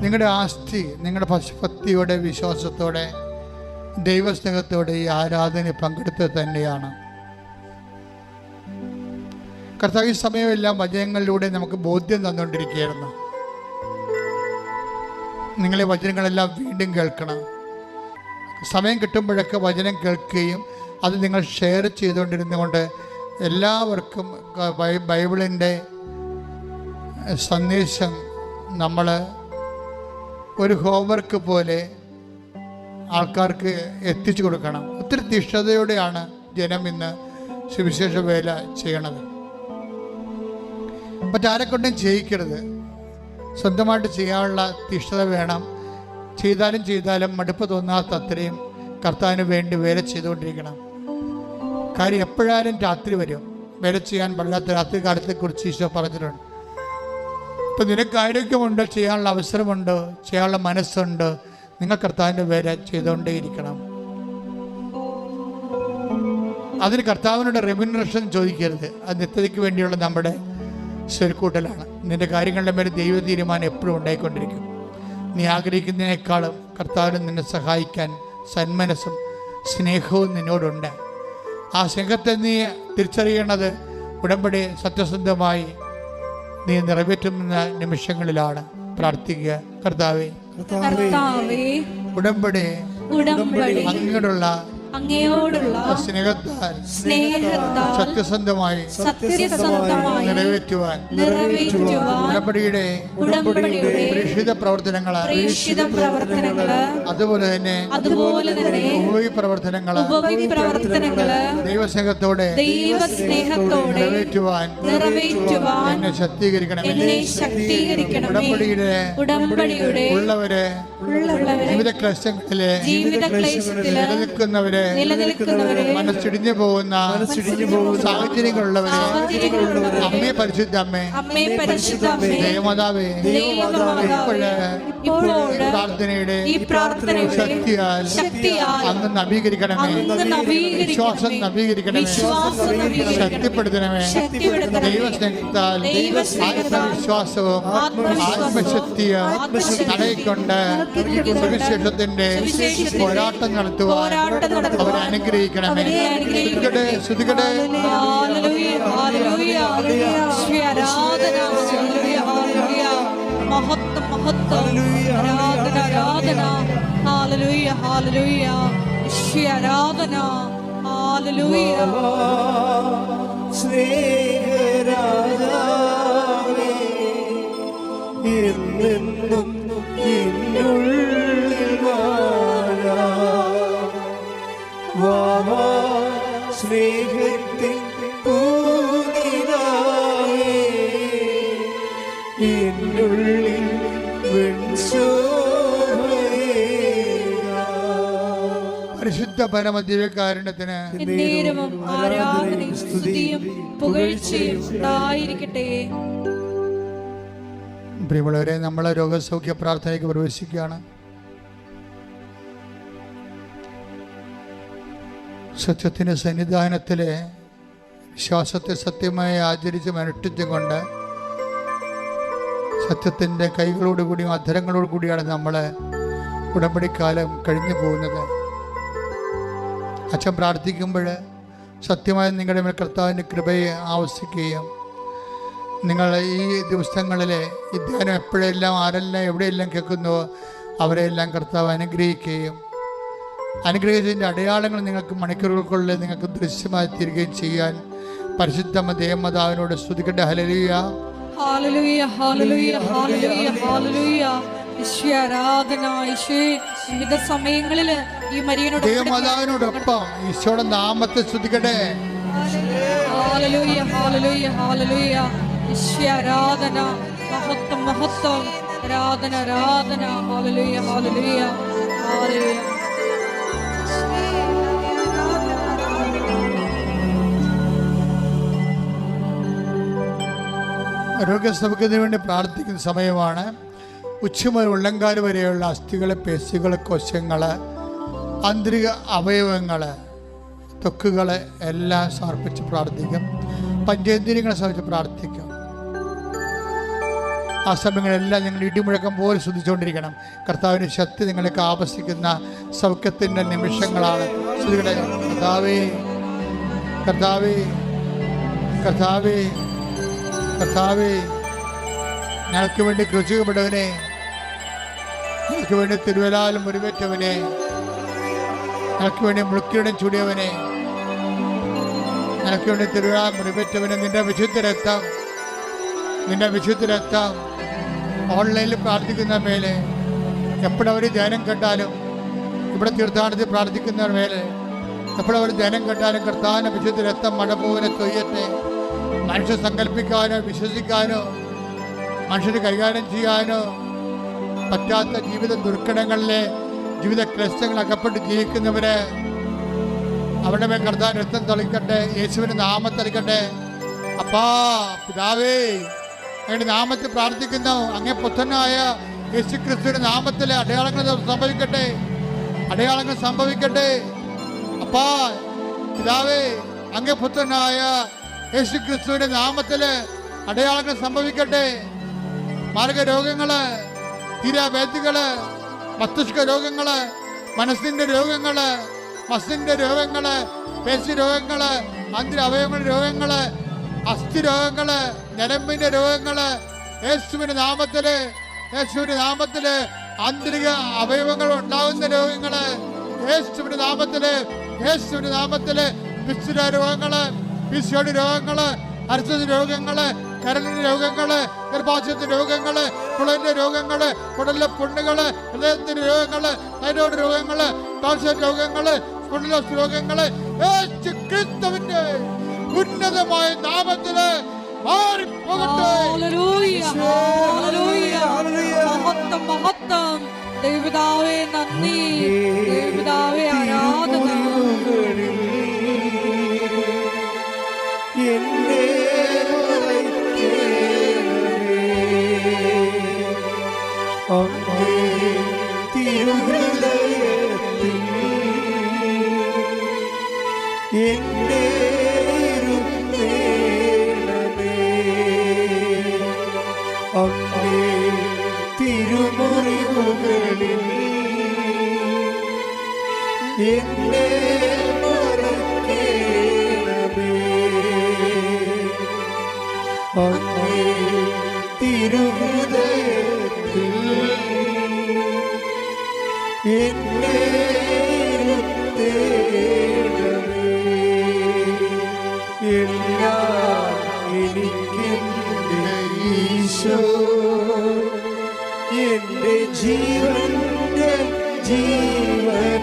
നിങ്ങളുടെ ആസ്തി, നിങ്ങളുടെ ഭക്തിയോടെ, വിശ്വാസത്തോടെ, ദൈവസ്നേഹത്തോടെ ഈ ആരാധനയിൽ പങ്കെടുത്തത് തന്നെയാണ്. കർത്താവ് ഈ സമയമെല്ലാം വചനങ്ങളിലൂടെ നമുക്ക് ബോധ്യം തന്നുകൊണ്ടിരിക്കുകയായിരുന്നു. നിങ്ങളെ വചനങ്ങളെല്ലാം വീണ്ടും കേൾക്കണം. സമയം കിട്ടുമ്പോഴൊക്കെ വചനം കേൾക്കുകയും അത് നിങ്ങൾ ഷെയർ ചെയ്തുകൊണ്ടിരുന്നുകൊണ്ട് എല്ലാവർക്കും ബൈബിളിൻ്റെ സന്ദേശം നമ്മൾ ഒരു ഹോംവർക്ക് പോലെ ആൾക്കാർക്ക് എത്തിച്ചു കൊടുക്കണം. ഒത്തിരി തീഷ്ണതയോടെയാണ് ജനം ഇന്ന് സുവിശേഷ വേല ചെയ്യണത്. മറ്റാരെ കൊണ്ടും ചെയ്യിക്കരുത്, സ്വന്തമായിട്ട് ചെയ്യാനുള്ള തീഷ്ണത വേണം. ചെയ്താലും മടുപ്പ് തോന്നാത്ത അത്രയും കർത്താവിന് വേണ്ടി വേല ചെയ്തുകൊണ്ടിരിക്കണം. കാര്യം എപ്പോഴാലും രാത്രി വരും, വേല ചെയ്യാൻ പാടില്ലാത്ത രാത്രി കാലത്തെക്കുറിച്ച് ഈശോ പറഞ്ഞിട്ടുണ്ട്. ഇപ്പം നിനക്ക് ആരോഗ്യമുണ്ട്, ചെയ്യാനുള്ള അവസരമുണ്ട്, ചെയ്യാനുള്ള മനസ്സുണ്ട്, നിങ്ങൾ കർത്താവിൻ്റെ വേല ചെയ്തുകൊണ്ടേയിരിക്കണം. അതിന് കർത്താവിനോട് റെമ്യൂണറേഷൻ ചോദിക്കരുത്. അത് നിത്യതയ്ക്ക് വേണ്ടിയുള്ള നമ്മുടെ സ്വരുക്കൂട്ടലാണ്. നിന്റെ കാര്യങ്ങളുടെ മേലെ ദൈവ തീരുമാനം എപ്പോഴും ഉണ്ടായിക്കൊണ്ടിരിക്കും. നീ ആഗ്രഹിക്കുന്നതിനേക്കാളും കർത്താവിന് നിന്നെ സഹായിക്കാൻ സന്മനസ്സും സ്നേഹവും നിന്നോടുണ്ട്. ആ സ്നേഹത്തെ നീ തിരിച്ചറിയണത് ഉടമ്പടി സത്യസന്ധമായി നീ നിറവേറ്റുന്ന നിമിഷങ്ങളിലാണ്. പ്രാർത്ഥിക്കുക, കർത്താവേ ഉടമ്പടി അങ്ങോട്ടുള്ള സ്നേഹത്താൽ സത്യസന്ധമായി നിറവേറ്റുവാൻ ഉടമ്പടിയുടെ പ്രേക്ഷിത പ്രവർത്തനങ്ങൾ, അതുപോലെ തന്നെ ഉപവി പ്രവർത്തനങ്ങൾ ദൈവസ്നേഹത്തോടെ നിറവേറ്റുവാൻ എന്നെ ശക്തീകരിക്കണമേ. ഉടമ്പടിയുടെ ഉള്ളവരെ ജീവിത ക്ലേശങ്ങളിലെ നിലനിൽക്കുന്നവരെ മനസ്സിടിഞ്ഞു പോകുന്ന സാഹചര്യങ്ങളുള്ളവരെ അമ്മേ പരിശുദ്ധ അമ്മേ ദേവമാതാവേ പ്രാർത്ഥനയുടെ ശക്തിയാൽ അങ്ങ് നവീകരിക്കണമേ, വിശ്വാസം നവീകരിക്കണമേ, ശക്തിപ്പെടുത്തണമേ. ദൈവസ്നേഹത്താൽ ആത്മവിശ്വാസവും ആത്മശക്തിയും അടയിക്കൊണ്ട് സുവിശേഷത്തിന്റെ പോരാട്ടം നടത്തുവാൻ അവരെ അനുഗ്രഹിക്കണമേ. ശ്രുതികടെ മഹത്വം മഹത്വം ആരാധന ആരാധന ഹല്ലേലൂയ ഹല്ലേലൂയ ഈശോയെ ആരാധന ഹല്ലേലൂയ. സ്നേഹരാജാവേ എന്നെന്നും എന്നുള്ളിൽ വാഴാ സ്നേഹത്തിൻ പൂനിലാവേ എന്നുള്ളിൽ പരിശുദ്ധ പരമദിവ്യകാരുണ്യത്തിന് ആരാധനയും സ്തുതിയും പുകഴ്ചയും ഉണ്ടായിരിക്കട്ടെ. പ്രിയമുള്ളവരെ, നമ്മൾ രോഗസൗഖ്യ പ്രാർത്ഥനയ്ക്ക് പ്രവേശിക്കുകയാണ്. സത്യത്തിൻ്റെ സന്നിധാനത്തിലെ വിശ്വാസത്തെ സത്യമായി ആചരിച്ചും അനുഷ്ഠിച്ചും കൊണ്ട് സത്യത്തിൻ്റെ കൈകളോടുകൂടിയും അധരങ്ങളോടുകൂടിയാണ് നമ്മൾ ഉടമ്പടിക്കാലം കഴിഞ്ഞു പോകുന്നത്. അച്ഛൻ പ്രാർത്ഥിക്കുമ്പോൾ സത്യമായി നിങ്ങളുടെ മേൽ കർത്താവിൻ്റെ കൃപയെ ആവശ്യിക്കുകയും നിങ്ങൾ ഈ ദിവസങ്ങളിലെ ഈ ധ്യാനം എപ്പോഴെല്ലാം ആരെല്ലാം എവിടെയെല്ലാം കേൾക്കുന്നുവോ അവരെല്ലാം കർത്താവ് അനുഗ്രഹിക്കുകയും അനുഗ്രഹിച്ചതിൻ്റെ അടയാളങ്ങൾ നിങ്ങൾക്ക് മണിക്കൂറുകൾക്കുള്ളിൽ നിങ്ങൾക്ക് ദൃശ്യമായി തീരുകയും ചെയ്യാൻ പരിശുദ്ധ ദേവമാതാവിനോട് സ്തുതിക്കട്ടെ. Hallelujah hallelujah hallelujah hallelujah hallelujah. ഈശോയെ ആരാധന. ഈശോയെ വിവിധ സമയങ്ങളിൽ ഈ മരിയനോട് ദേവമാതാവിനോടൊപ്പം ഈശോയുടെ നാമത്തെ സ്തുതിക്കട്ടെ. Hallelujah hallelujah hallelujah. ഈശോയെ ആരാധന. മഹത്വം മഹത്വം ആരാധന ആരാധന. Hallelujah hallelujah hallelujah. രോഗസൗഖ്യത്തിന് വേണ്ടി പ്രാർത്ഥിക്കുന്ന സമയമാണ്. ഉച്ചമുതൽ ഉള്ളങ്കാല് വരെയുള്ള അസ്ഥികള്, പേശികള്, കോശങ്ങള്, ആന്തരിക അവയവങ്ങള്, ത്വക്കുകള് എല്ലാം സമർപ്പിച്ച് പ്രാർത്ഥിക്കും. പഞ്ചേന്ദ്രിയങ്ങളെ സമർപ്പിച്ച് പ്രാർത്ഥിക്കും. ആ സമയങ്ങളെല്ലാം നിങ്ങൾ ഇടിമുഴക്കം പോലെ ശ്രദ്ധിച്ചുകൊണ്ടിരിക്കണം. കർത്താവിൻ്റെ ശക്തി നിങ്ങൾക്ക് ആവശ്യിക്കുന്ന സൗഖ്യത്തിൻ്റെ നിമിഷങ്ങളാണ്. കർത്താവേ കർത്താവേ കർത്താവേ കർത്താവേ, ഞങ്ങൾക്ക് വേണ്ടി ക്രൂശിക്കപ്പെട്ടവനെ, ഞങ്ങൾക്ക് വേണ്ടി തിരുവലാലും മുറിവേറ്റവനെ, ഞങ്ങൾക്ക് വേണ്ടി മുളുക്കിയുടെ ചൂടിയവനെ, ഞങ്ങൾക്ക് വേണ്ടി തിരുവലാൽ മുറിവേറ്റവനെ, നിന്റെ വിശുദ്ധ രക്തം ഓൺലൈനിൽ പ്രാർത്ഥിക്കുന്ന മേലെ എപ്പോഴവർ ധ്യാനം കേട്ടാലും ഇവിടെ തീർത്ഥാടനത്തിൽ പ്രാർത്ഥിക്കുന്നവർ മേലെ എപ്പോഴവർ ധനം കെട്ടാനും കർത്താവിനെ വിശുദ്ധ രക്തം മഴ പോലെ തൊയ്യട്ടെ. മനുഷ്യർ സങ്കല്പിക്കാനോ വിശ്വസിക്കാനോ മനുഷ്യന് കൈകാര്യം ചെയ്യാനോ പറ്റാത്ത ജീവിത ദുർഘടങ്ങളിലെ ജീവിത ക്ലേശങ്ങൾ അകപ്പെട്ട് ജീവിക്കുന്നവര് അവരുടെ മേൽ കർത്താവിന്റെ രക്തം തളിക്കട്ടെ, യേശുവിന്റെ നാമം തളിക്കട്ടെ. അപ്പാ പിതാവേ, അങ്ങയുടെ നാമത്തിൽ പ്രാർത്ഥിക്കുന്നു. അങ്ങേ പുത്രനായ യേശു ക്രിസ്തുവിന്റെ നാമത്തിലെ അടയാളങ്ങൾ സംഭവിക്കട്ടെ, അടയാളങ്ങൾ സംഭവിക്കട്ടെ. അപ്പാ പിതാവേ, അങ്ങേ പുത്രനായ യേശു ക്രിസ്തുവിന്റെ നാമത്തില് അടയാളങ്ങൾ സംഭവിക്കട്ടെ. മാർഗരോഗങ്ങള്, തീരാവേദികള്, മസ്തിഷ്ക രോഗങ്ങള്, മനസ്സിന്റെ രോഗങ്ങള്, മസിന്റെ രോഗങ്ങള്, പേശി രോഗങ്ങള്, ആന്തരിക അവയവങ്ങളുടെ രോഗങ്ങള്, അസ്ഥി രോഗങ്ങള്, ഞരമ്പിന്റെ രോഗങ്ങള്, യേശുവിന്റെ നാമത്തില്, യേശുവിന്റെ നാമത്തില് ആന്തരിക അവയവങ്ങൾ ഉണ്ടാകുന്ന രോഗങ്ങള്, യേശുവിന്റെ നാമത്തില്, യേശുവിന്റെ നാമത്തില് പിസ്തുര രോഗങ്ങള്, പിസിയോടി രോഗങ്ങള്, അർച്ചതി രോഗങ്ങള്, കരളിന്റെ രോഗങ്ങള്, ഗർഭാശയത്തിന്റെ രോഗങ്ങള്, കുളന്റെ രോഗങ്ങള്, കുടലിലെ പുണ്ണുകള്, ഹൃദയത്തിന്റെ രോഗങ്ങള്, തൈറോയ്ഡ് രോഗങ്ങള്, കാൽസ്യം രോഗങ്ങള്, സ്പോണ്ടിലോസിസ് രോഗങ്ങള് യേശു ക്രിസ്തുവിന്റെ ഉന്നതമായ നാമത്തില് മാറിപ്പോകട്ടെ. മഹത്വം മഹത്വം. ദൈവപിതാവേ നന്ദി, ദൈവപിതാവേ ആരാധന. തിരുമുറിവുകളിൽ എന്നെ മറക്കേണമേ, അങ്ങേ തിരുഹൃദയത്തിൽ എന്നെ ഇരുത്തേണമേ. എല്ലാം എനിക്കെന്റെ ഈശോ, എന്റെ ജീവന്റെ ജീവനാമീശോ,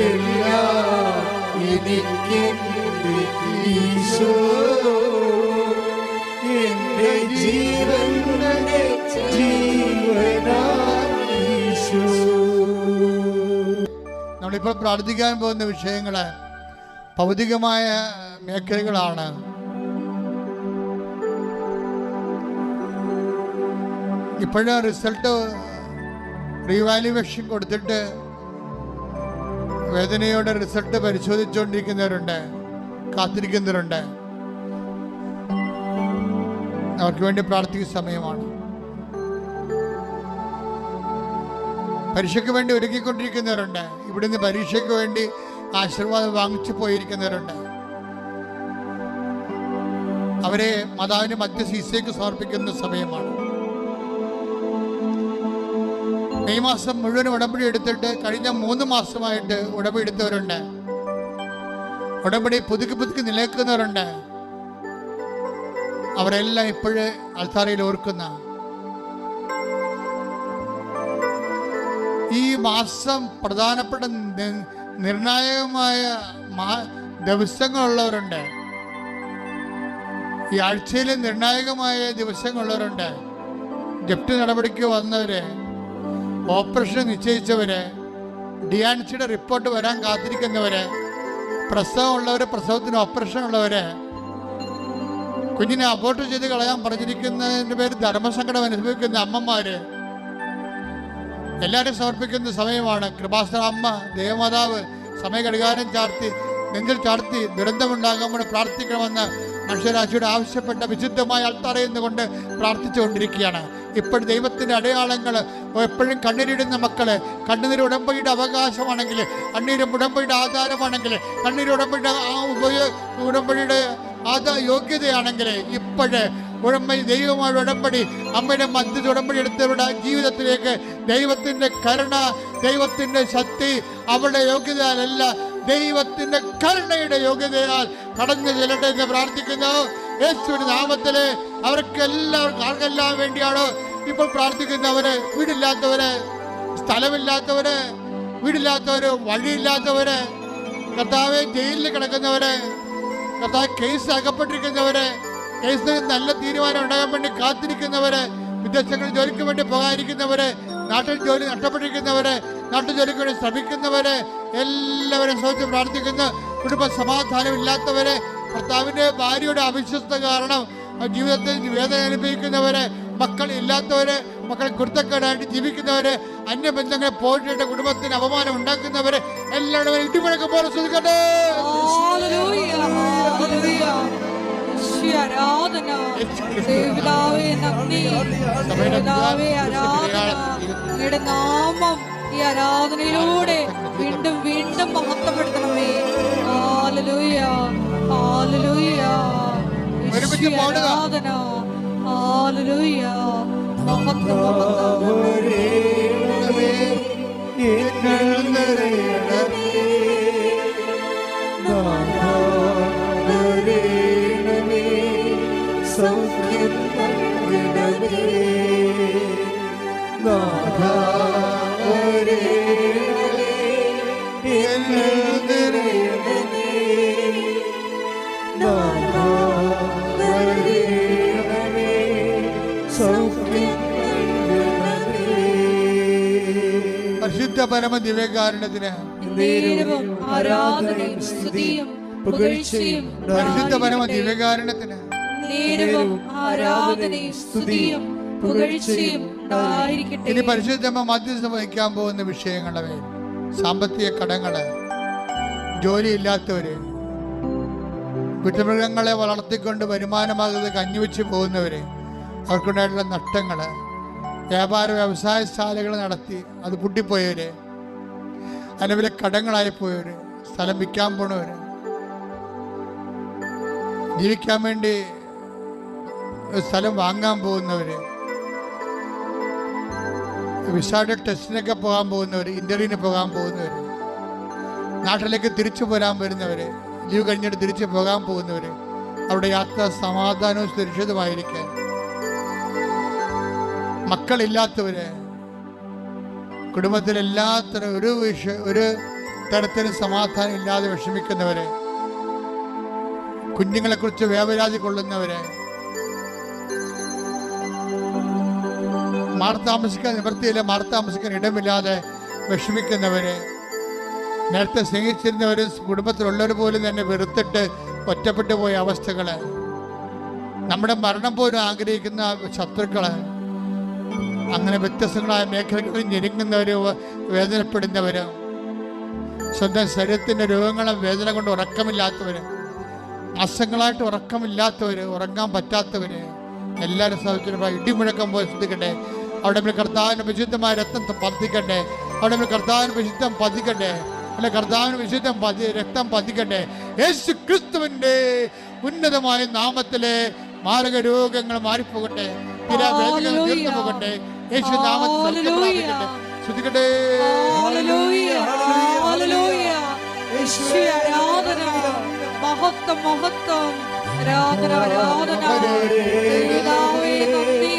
എല്ലാം എനിക്കെന്റെ ഈശോ, എന്റെ ജീവന്റെ ജീവനാമീശോ. നമ്മളിപ്പോൾ പ്രാർത്ഥിക്കാൻ പോകുന്ന വിഷയങ്ങള് ഭൗതികമായ മേഖലകളാണ്. ഇപ്പോഴും റിസൾട്ട് റീവാലുവേഷൻ കൊടുത്തിട്ട് വേദനയോടെ റിസൾട്ട് പരിശോധിച്ചുകൊണ്ടിരിക്കുന്നവരുണ്ട്, കാത്തിരിക്കുന്നവരുണ്ട്. അവർക്ക് വേണ്ടി പ്രാർത്ഥിക്കുന്ന സമയമാണ്. പരീക്ഷയ്ക്ക് വേണ്ടി ഒരുക്കിക്കൊണ്ടിരിക്കുന്നവരുണ്ട്. ഇവിടുന്ന് പരീക്ഷയ്ക്ക് വേണ്ടി ആശീർവാദം വാങ്ങിച്ചു പോയിരിക്കുന്നവരുണ്ട്. അവരെ മാതാവിന്റെ മധ്യസ്ഥയ്ക്ക് സമർപ്പിക്കുന്ന സമയമാണ്. മെയ് മാസം മുഴുവൻ ഉടമ്പടി എടുത്തിട്ട് കഴിഞ്ഞ 3 മാസമായിട്ട് ഉടമ്പടി എടുത്തവരുണ്ട്. ഉടമ്പടി പുതുക്കി നിലനിൽക്കുന്നവരുണ്ട്. അവരെല്ലാം ഇപ്പോഴേ അൾത്താരയിൽ ഓർക്കുന്ന ഈ മാസം പ്രധാനപ്പെട്ട നിർണായകമായ ദിവസങ്ങളുള്ളവരുണ്ട്. ഈ ആഴ്ചയിലെ നിർണായകമായ ദിവസങ്ങളുള്ളവരുണ്ട്. ജപ്തി നടപടിക്ക് വന്നവര്, ഓപ്പറേഷൻ നിശ്ചയിച്ചവര്, ഡിയാൻസിയുടെ റിപ്പോർട്ട് വരാൻ കാത്തിരിക്കുന്നവര്, പ്രസവം ഉള്ളവര്, പ്രസവത്തിന് ഓപ്പറേഷൻ ഉള്ളവര്, കുഞ്ഞിനെ അബോർട്ട് ചെയ്ത് കളയാൻ പറഞ്ഞിരിക്കുന്നതിൻ്റെ പേര് ധർമ്മസങ്കടം അനുഭവിക്കുന്ന അമ്മമാര്, എല്ലാവരും സമർപ്പിക്കുന്ന സമയമാണ്. കൃപാസന അമ്മ ദേവമാതാവ് സമയഘടികാരം ചാർത്തി നെഞ്ചിൽ ചാർത്തി ദുരന്തമുണ്ടാകുമ്പോൾ പ്രാർത്ഥിക്കണമെന്ന് മനുഷ്യരാശിയുടെ ആവശ്യപ്പെട്ട വിശുദ്ധമായ അൾത്താരയിൽ നിന്നുകൊണ്ട് പ്രാർത്ഥിച്ചുകൊണ്ടിരിക്കുകയാണ്. ഇപ്പോഴും ദൈവത്തിൻ്റെ അടയാളങ്ങൾ എപ്പോഴും കണ്ണീരിടുന്ന മക്കള്, കണ്ണുനീര് ഉടമ്പടിയുടെ അവകാശമാണെങ്കിൽ, കണ്ണീരും ഉടമ്പടിയുടെ ആധാരമാണെങ്കിൽ, കണ്ണീര് ഉടമ്പടിയുടെ ഉടമ്പടിയുടെ യോഗ്യതയാണെങ്കിൽ, ഇപ്പോഴ് ഉടമ്പടി ദൈവമായ ഉടമ്പടി അമ്മയുടെ മധ്യ ഉടമ്പടി എടുത്തവരുടെ ജീവിതത്തിലേക്ക് ദൈവത്തിൻ്റെ കരുണ, ദൈവത്തിൻ്റെ ശക്തി അവരുടെ യോഗ്യതയാലല്ല, ദൈവത്തിൻ്റെ കരുണയുടെ യോഗ്യതയാൽ കടന്നു ചെല്ലട്ടെ എന്ന് പ്രാർത്ഥിക്കുന്നു. യേശുവിന്റെ നാമത്തില് ആർക്കെല്ലാം വേണ്ടിയാണോ ഇപ്പോൾ പ്രാർത്ഥിക്കുന്നവര്, വീടില്ലാത്തവര്, സ്ഥലമില്ലാത്തവര്, വീടില്ലാത്തവര്, വഴിയില്ലാത്തവര്, കർത്താവെ ജയിലിൽ കിടക്കുന്നവര്, കർത്താവ് കേസ് അകപ്പെട്ടിരിക്കുന്നവര്, കേസിന് നല്ല തീരുമാനം ഉണ്ടാകാൻ വേണ്ടി കാത്തിരിക്കുന്നവര്, വിദേശങ്ങളിൽ ജോലിക്ക് വേണ്ടി പോകാതിരിക്കുന്നവര്, നാട്ടിൽ ജോലി നഷ്ടപ്പെട്ടിരിക്കുന്നവര്, നാട്ടു ജോലിക്ക് വേണ്ടി ശ്രമിക്കുന്നവര്, എല്ലാവരും ശ്രമിച്ച് പ്രാർത്ഥിക്കുന്ന കുടുംബ സമാധാനം ഇല്ലാത്തവര്, ഭർത്താവിൻ്റെ ഭാര്യയുടെ അവിശ്വസ്ത കാരണം ജീവിതത്തിൽ വേദന അനുഭവിക്കുന്നവര്, മക്കൾ ഇല്ലാത്തവര്, മക്കൾ കുരുത്തക്കേടായിട്ട് ജീവിക്കുന്നവര്, അന്യബന്ധങ്ങളെ പോയിട്ട് കുടുംബത്തിന് അപമാനം ഉണ്ടാക്കുന്നവര്, എല്ലാവരും ഇടിമുഴക്കം പോലെ ശ്രദ്ധിക്കട്ടെ. ആരാധന ദൈവപിതാവേ, നന്ദി ദൈവപിതാവേ, ആരാധന. അങ്ങയുടെ നാമം ഈ ആരാധനയിലൂടെ വീണ്ടും വീണ്ടും മഹത്വപ്പെടുത്തണമേ. ഹല്ലേലൂയ, ഹല്ലേലൂയ, ആരാധന. ഹല്ലേലൂയ, മഹത്വം, സൗഖ്യം നൽകണമേ, നാഥാ വരേണമേ, എന്നിൽ നിറയണമേ, നാഥാ വരേണമേ, സൗഖ്യം നൽകണമേ. പരിശുദ്ധ പരമ ദിവ്യകാരുണ്യത്തിന് നേരവും ആരാധനയും സ്തുതിയും പുകഴ്ചയും പരിശുദ്ധ പരമ ദിവ്യകാരുണ്യത്തിന് നേരവും ആരാധനയും സ്തുതിയും പുകഴ്ചയും ഉണ്ടായിരിക്കട്ടെ. ഇനി പരിശുദ്ധമ്മ മധ്യസ്ഥം വഹിക്കാൻ പോകുന്ന വിഷയങ്ങളുടെ മേൽ സാമ്പത്തിക കടങ്ങള്, ജോലിയില്ലാത്തവര്, വീട്ടുമൃഗങ്ങളെ വളർത്തിക്കൊണ്ട് വരുമാനമാകുന്നത് കഞ്ഞിവെച്ച് പോകുന്നവര്, അവർക്കുണ്ടായിട്ടുള്ള നഷ്ടങ്ങള്, വ്യാപാര വ്യവസായശാലകൾ നടത്തി അത് പൊട്ടിപ്പോയവര്, അതിലെ കടങ്ങളായി പോയവര്, സ്ഥലം വിൽക്കാൻ പോണവര്, ജീവിക്കാൻ വേണ്ടി സ്ഥലം വാങ്ങാൻ പോകുന്നവര്, വിസയുടെ ടെസ്റ്റിനൊക്കെ പോകാൻ പോകുന്നവര്, ഇന്റർവ്യൂവിന് പോകാൻ പോകുന്നവര്, നാട്ടിലേക്ക് തിരിച്ചു പോരാൻ വരുന്നവര്, ലീവ് കഴിഞ്ഞിട്ട് തിരിച്ചു പോകാൻ പോകുന്നവര്, അവിടെ യാത്ര സമാധാനവും സുരക്ഷിതമായിരിക്കാൻ, മക്കളില്ലാത്തവര്, കുടുംബത്തിലെല്ലാത്തരം ഒരു തരത്തിലും സമാധാനം ഇല്ലാതെ വിഷമിക്കുന്നവര്, കുഞ്ഞുങ്ങളെക്കുറിച്ച് വേവലാതി കൊള്ളുന്നവര്, മാർത്താമസിക്കാൻ നിവൃത്തിയില്ല, മാർത്താമസിക്കാൻ ഇടമില്ലാതെ വിഷമിക്കുന്നവര്, നേരത്തെ സ്നേഹിച്ചിരുന്നവരും കുടുംബത്തിലുള്ളവർ പോലും തന്നെ വെറുത്തിട്ട് ഒറ്റപ്പെട്ടു പോയ അവസ്ഥകള്, നമ്മുടെ മരണം പോലും ആഗ്രഹിക്കുന്ന ശത്രുക്കള്, അങ്ങനെ വ്യത്യസ്തങ്ങളായ മേഖലകളിൽ ഞെരുങ്ങുന്നവര്, വേദനപ്പെടുന്നവര്, സ്വന്തം ശരീരത്തിൻ്റെ രോഗങ്ങളും വേദന കൊണ്ട് ഉറക്കമില്ലാത്തവര്, മാസങ്ങളായിട്ട് ഉറക്കമില്ലാത്തവര്, ഉറങ്ങാൻ പറ്റാത്തവര്, എല്ലാവരും സാധിച്ചിട്ട് ഇടിമുഴക്കം പോലെ ശ്രദ്ധിക്കട്ടെ. അവിടെ കർത്താവിന് വിശുദ്ധമായ രക്തം പതിക്കട്ടെ, അവിടെ കർത്താവിന് വിശുദ്ധം പതിക്കട്ടെ, അല്ലെ കർത്താവിന് വിശുദ്ധം രക്തം പതിക്കട്ടെ. യേശു ക്രിസ്തുവിന്റെ ഉന്നതമായ നാമത്തിലെ മാരക രോഗങ്ങൾ മാറിപ്പോകട്ടെ, വേദനകൾ തീർന്നു പോകട്ടെ, യേശു നാമത്തിൽ ശ്രദ്ധിക്കട്ടെ. മഹത്വം, മഹത്വം, ആരാധന, ആരാധന. ദൈവപിതാവേ, നന്ദി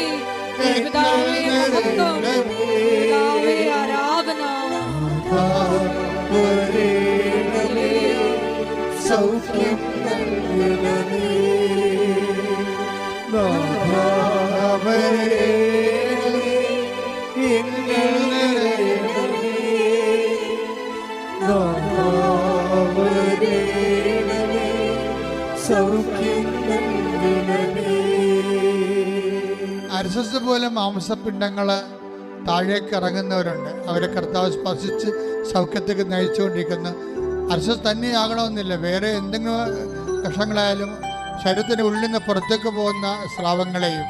ദൈവപിതാവേ, മഹത്വം ദൈവപിതാവേ, ആരാധന. സൗഖ്യം നൽകണമേ, നാഥാ വരേണമേ, എന്നിൽ നിറയണമേ, നാഥാ വരേണമേ, സൗഖ്യം നൽകണമേ. അരസസ് പോലെ മാംസപിണ്ഡങ്ങള് താഴേക്ക് ഇറങ്ങുന്നവരുണ്ട്. അവരെ കർത്താവ് സ്പർശിച്ച് സൗഖ്യത്തേക്ക് നയിച്ചുകൊണ്ടിരിക്കുന്നു. അരസസ് തന്നെയാകണമെന്നില്ല, വേറെ എന്തെങ്കിലും കഷങ്ങളായാലും ശരീരത്തിൻ്റെ ഉള്ളിൽ നിന്ന് പുറത്തേക്ക് പോകുന്ന സ്രാവങ്ങളെയും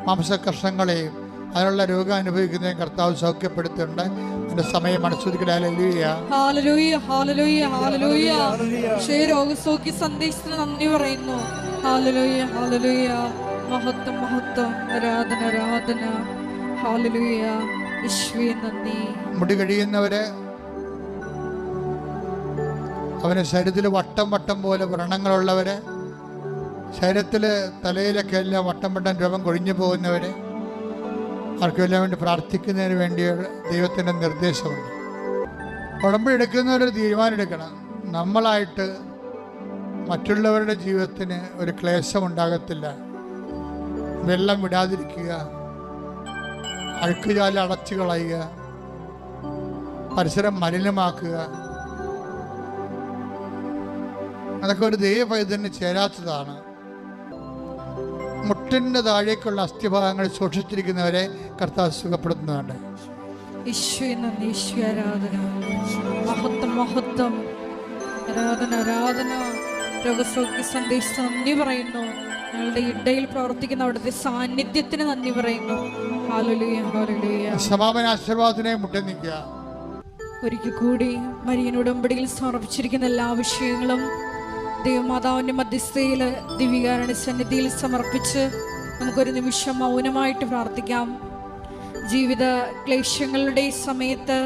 മാംസകഷ്ണങ്ങളെയും അതിനുള്ള രോഗം അനുഭവിക്കുന്നതിന് കർത്താവ് സൗഖ്യപ്പെടുത്തുന്നുണ്ട്. അതിന്റെ സമയം മനസ്സുദിക്കട്ടെ. Hallelujah, hallelujah, hallelujah. രോഗസൗഖ്യ സന്ദേശത്തിന് നന്ദി പറയുന്നു. ഹല്ലേലൂയ, ഹല്ലേലൂയ, മഹത്വം, മഹത്വം, ആരാധന, ആരാധന. ഹല്ലേലൂയ, യേശുവേ നന്ദി. മുടി കഴിയുന്നവര്, അവന് ശരീരത്തിൽ വട്ടം വട്ടം പോലെ വ്രണങ്ങളുള്ളവര്, ശരീരത്തിൽ തലയിലൊക്കെ എല്ലാം വട്ടം വട്ടം രോഗം കൊഴിഞ്ഞു പോകുന്നവര്, ആർക്കെല്ലാം വേണ്ടി പ്രാർത്ഥിക്കുന്നതിന് വേണ്ടി ദൈവത്തിൻ്റെ നിർദ്ദേശമുണ്ട്. ഉടമ്പടി എടുക്കുന്നവരൊരു തീരുമാനം എടുക്കണം. നമ്മളായിട്ട് മറ്റുള്ളവരുടെ ജീവിതത്തിന് ഒരു ക്ലേശം ഉണ്ടാകത്തില്ല. വെള്ളം വിടാതിരിക്കുക, അഴുക്കുചാല് അടച്ചു കളയുക, പരിസരം മലിനമാക്കുക, അതൊക്കെ ഒരു ദൈവപൈതലിന് ചേരാത്തതാണ്. മുട്ടിൻ്റെ താഴേക്കുള്ള അസ്ഥിഭാഗങ്ങൾ സൂക്ഷിച്ചിരിക്കുന്നവരെ കർത്താവ് സുഖപ്പെടുത്തുന്നുണ്ട്. മഹത്വം ആരാധന ആരാധന. രോഗസൗഖ്യ സന്ദേശം നന്ദി പറയുന്നു. ഞങ്ങളുടെ ഇടയിൽ പ്രവർത്തിക്കുന്ന അവിടുത്തെ സാന്നിധ്യത്തിന് നന്ദി പറയുന്നു. Hallelujah hallelujah. സമാപന ആശീർവാദത്തിനെ മുട്ടി നിൽക്കുക. ഒരിക്കൽ കൂടി മരിയൻ ഉടമ്പടിയിൽ സമർപ്പിച്ചിരിക്കുന്ന എല്ലാ വിഷയങ്ങളും ദൈവമാതാവിൻ്റെ മധ്യസ്ഥയിൽ ദിവ്യകാരുണ്യ സന്നിധിയിൽ സമർപ്പിച്ച് നമുക്കൊരു നിമിഷം മൗനമായിട്ട് പ്രാർത്ഥിക്കാം. ജീവിത ക്ലേശങ്ങളുടെ സമയത്ത്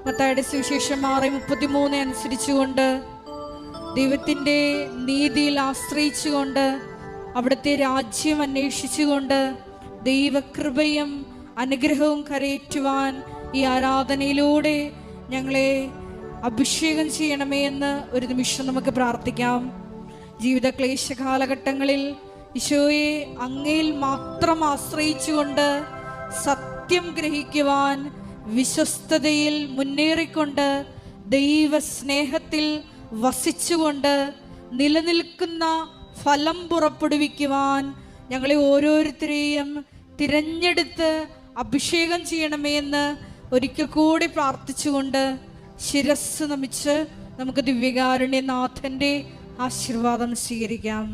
മത്തായിയുടെ സുവിശേഷം 6:33 അനുസരിച്ചുകൊണ്ട് ദൈവത്തിൻ്റെ നീതിയിൽ ആശ്രയിച്ചുകൊണ്ട് അവിടുത്തെ രാജ്യം അന്വേഷിച്ചുകൊണ്ട് ദൈവകൃപയും അനുഗ്രഹവും കരയേറ്റുവാൻ ഈ ആരാധനയിലൂടെ ഞങ്ങളെ അഭിഷേകം ചെയ്യണമേ എന്ന് ഒരു നിമിഷം നമുക്ക് പ്രാർത്ഥിക്കാം. ജീവിത ക്ലേശ കാലഘട്ടങ്ങളിൽ ഈശോയെ അങ്ങയിൽ മാത്രം ആശ്രയിച്ചുകൊണ്ട് സത്യം ഗ്രഹിക്കുവാൻ വിശ്വസ്തതയിൽ മുന്നേറിക്കൊണ്ട് ദൈവസ്നേഹത്തിൽ വസിച്ചുകൊണ്ട് നിലനിൽക്കുന്ന ഫലം പുറപ്പെടുവിക്കുവാൻ ഞങ്ങളെ ഓരോരുത്തരെയും തിരഞ്ഞെടുത്ത് അഭിഷേകം ചെയ്യണമേ എന്ന് ഒരിക്കൽ കൂടി പ്രാർത്ഥിച്ചുകൊണ്ട് ശിരസ് നമിച്ച് നമുക്ക് ദിവ്യകാരുണ്യനാഥൻ്റെ ആശീർവാദം സ്വീകരിക്കാം.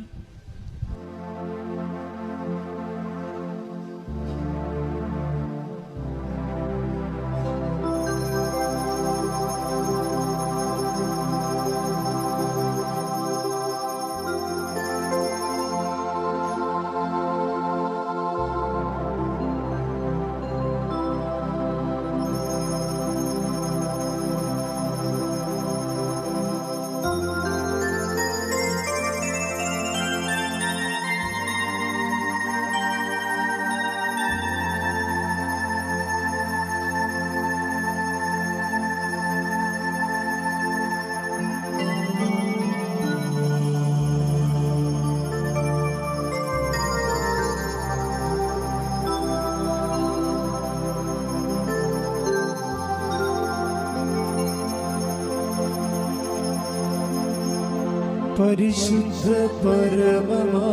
പരിശുദ്ധ പരമമാ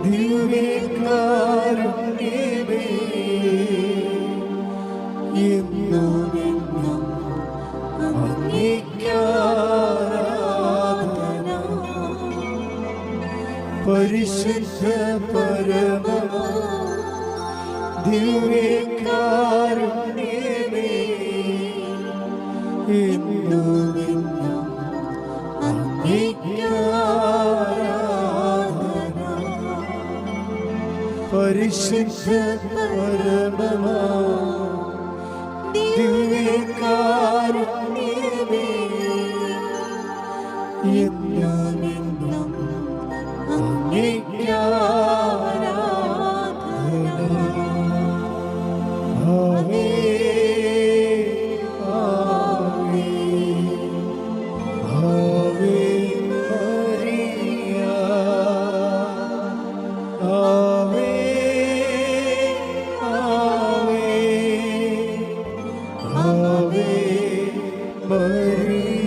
ദിവ്യകാരുണ്യമേ, എന്നും അങ്ങേയ്ക്കാരാധന. പരിശുദ്ധ പരമമാ ദിവ്യകാരുണ്യമേ, എന്നും പരിശുദ്ധ പരമമാ ദിവ്യകാരുണ്യമേ, എന്നും അങ്ങേയ്ക്കാരാധന. ആമേൻ Maria.